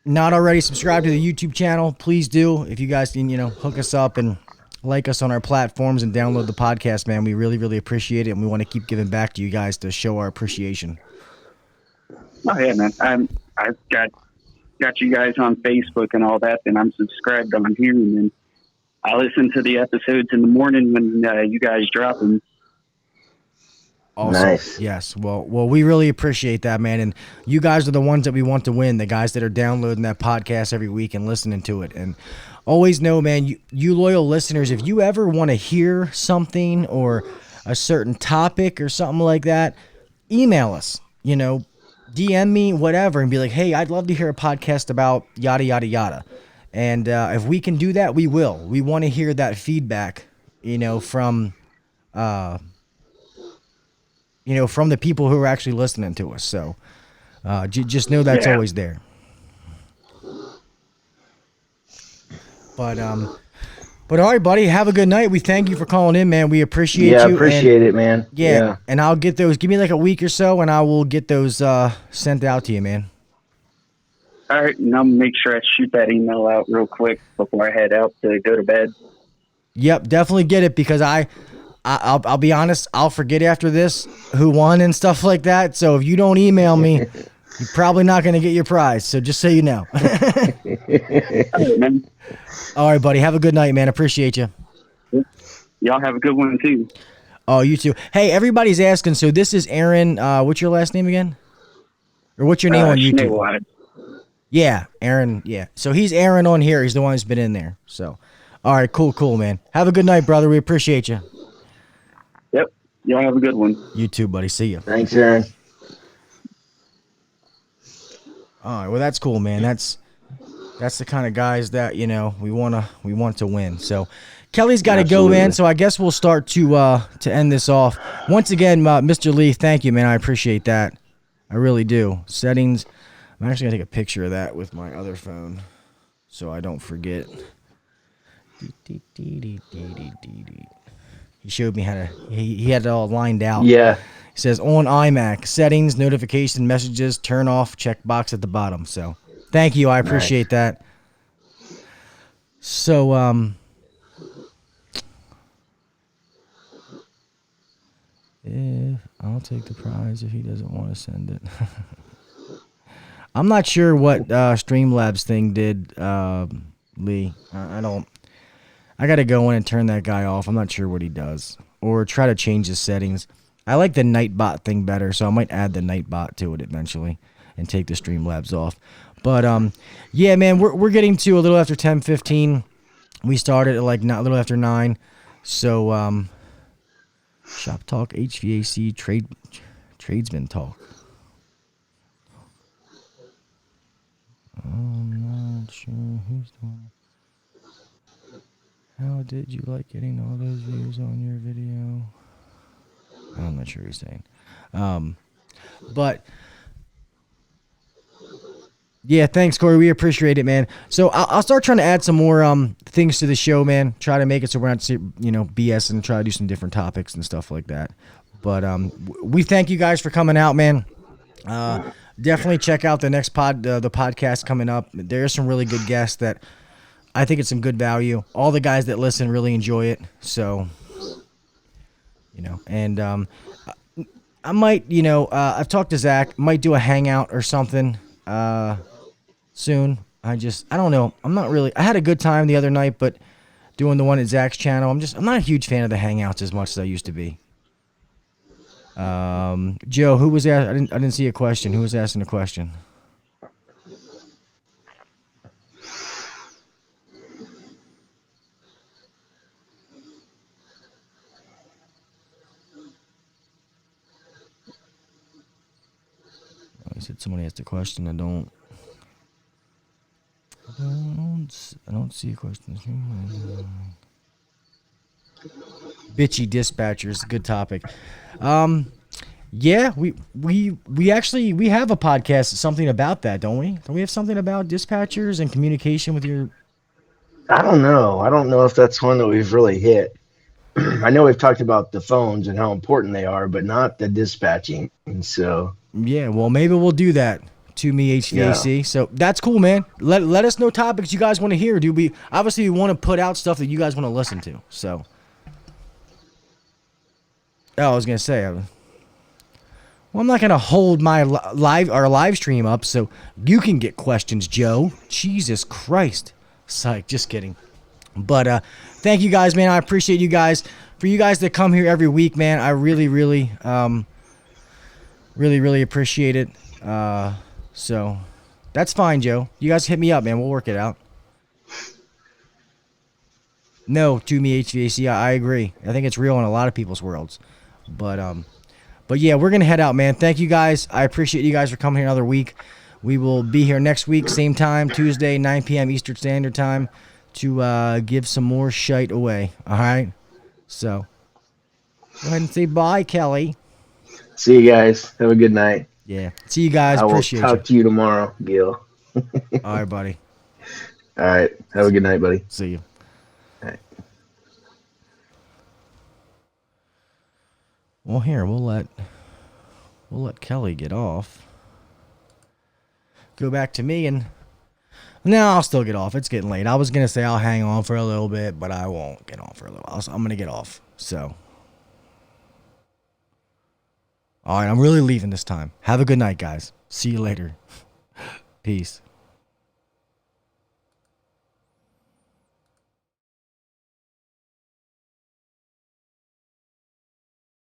not already subscribed to the YouTube channel, please do. If you guys can, hook us up and like us on our platforms and download the podcast, man. We really, really appreciate it, and we want to keep giving back to you guys to show our appreciation. Oh yeah, man. I've got you guys on Facebook and all that, and I'm subscribed on here, and then I listen to the episodes in the morning when you guys drop them. Awesome. Nice. Yes. Well, we really appreciate that, man. And you guys are the ones that we want to win. The guys that are downloading that podcast every week and listening to it. And always know, man, you loyal listeners, if you ever want to hear something or a certain topic or something like that, email us, DM me, whatever, and be like, hey, I'd love to hear a podcast about yada, yada, yada. And if we can do that, we will. We want to hear that feedback, from the people who are actually listening to us. So just know that's always there. But all right, buddy, have a good night. We thank you for calling in, man. We appreciate you. Yeah, appreciate it, man. Yeah, and I'll get those. Give me like a week or so, and I will get those sent out to you, man. All right, and I'll make sure I shoot that email out real quick before I head out to go to bed. Yep, definitely get it because I'll be honest, I'll forget after this who won and stuff like that. So if you don't email me, you're probably not going to get your prize. So just so you know. All right, man. All right, buddy. Have a good night, man. Appreciate you. Y'all have a good one, too. Oh, you too. Hey, everybody's asking. So this is Aaron. What's your last name again? Or what's your name on YouTube? Schneewald. Yeah, Aaron. Yeah. So he's Aaron on here. He's the one who's been in there. So, all right, cool, man. Have a good night, brother. We appreciate you. Yep. Y'all have a good one. You too, buddy. See you. Thanks, Aaron. All right. Well, that's cool, man. That's the kind of guys that we want to win. So Kelly's got to go, man. So I guess we'll start to end this off. Once again, Mr. Lee, thank you, man. I appreciate that. I really do. Settings. I'm actually gonna take a picture of that with my other phone, so I don't forget. He showed me how to. He had it all lined out. Yeah. He says on iMac settings, notification messages, turn off, checkbox at the bottom. So thank you. I appreciate that. So I'll take the prize if he doesn't want to send it. I'm not sure what Streamlabs thing did, Lee. I don't. I gotta go in and turn that guy off. I'm not sure what he does, or try to change his settings. I like the Nightbot thing better, so I might add the Nightbot to it eventually and take the Streamlabs off. But yeah, man, we're getting to a little after 10:15. We started at like a little after 9. So shop talk, HVAC, tradesman talk. I'm not sure who's the one. How did you like getting all those views on your video? I'm not sure what he's saying. But yeah, thanks, Corey. We appreciate it, man. So I'll start trying to add some more things to the show, man. Try to make it so we're not, BS, and try to do some different topics and stuff like that. But we thank you guys for coming out, man. Definitely check out the next the podcast coming up. There's some really good guests that I think it's some good value. All the guys that listen really enjoy it. So, and I might, I've talked to Zach, might do a hangout or something soon. I don't know. I had a good time the other night, but doing the one at Zach's channel, I'm not a huge fan of the hangouts as much as I used to be. Joe, who was I didn't see a question. Who was asking a question? I said somebody asked a question. I don't see a question. Bitchy dispatchers, good topic. Yeah, we actually have a podcast, something about that, don't we? Don't we have something about dispatchers and communication with your? I don't know if that's one that we've really hit. I know we've talked about the phones and how important they are, but not the dispatching. And so yeah, well, maybe we'll do that. To me, HVAC. Yeah. So that's cool, man. Let us know topics you guys want to hear. We want to put out stuff that you guys want to listen to. So, I was gonna say, well, I'm not gonna hold my live stream up so you can get questions, Joe. Jesus Christ, psych. Just kidding. But thank you guys, man. I appreciate you guys. For you guys that come here every week, man, I really, really, really appreciate it. So that's fine, Joe. You guys hit me up, man. We'll work it out. No, to me, HVAC, I agree. I think it's real in a lot of people's worlds. But yeah, we're going to head out, man. Thank you guys. I appreciate you guys for coming here another week. We will be here next week, same time, Tuesday, 9 p.m. Eastern Standard Time, to give some more shite away. All right? So go ahead and say bye, Kelly. See you guys. Have a good night. Yeah. See you guys. Appreciate you. I will talk to you tomorrow, Gil. All right, buddy. All right. Have a good night, buddy. See you. All right. Well, here, we'll let Kelly get off. Go back to me, and no, I'll still get off. It's getting late. I was going to say I'll hang on for a little bit, but I won't get on for a little while. So I'm going to get off. So all right, I'm really leaving this time. Have a good night, guys. See you later. Peace.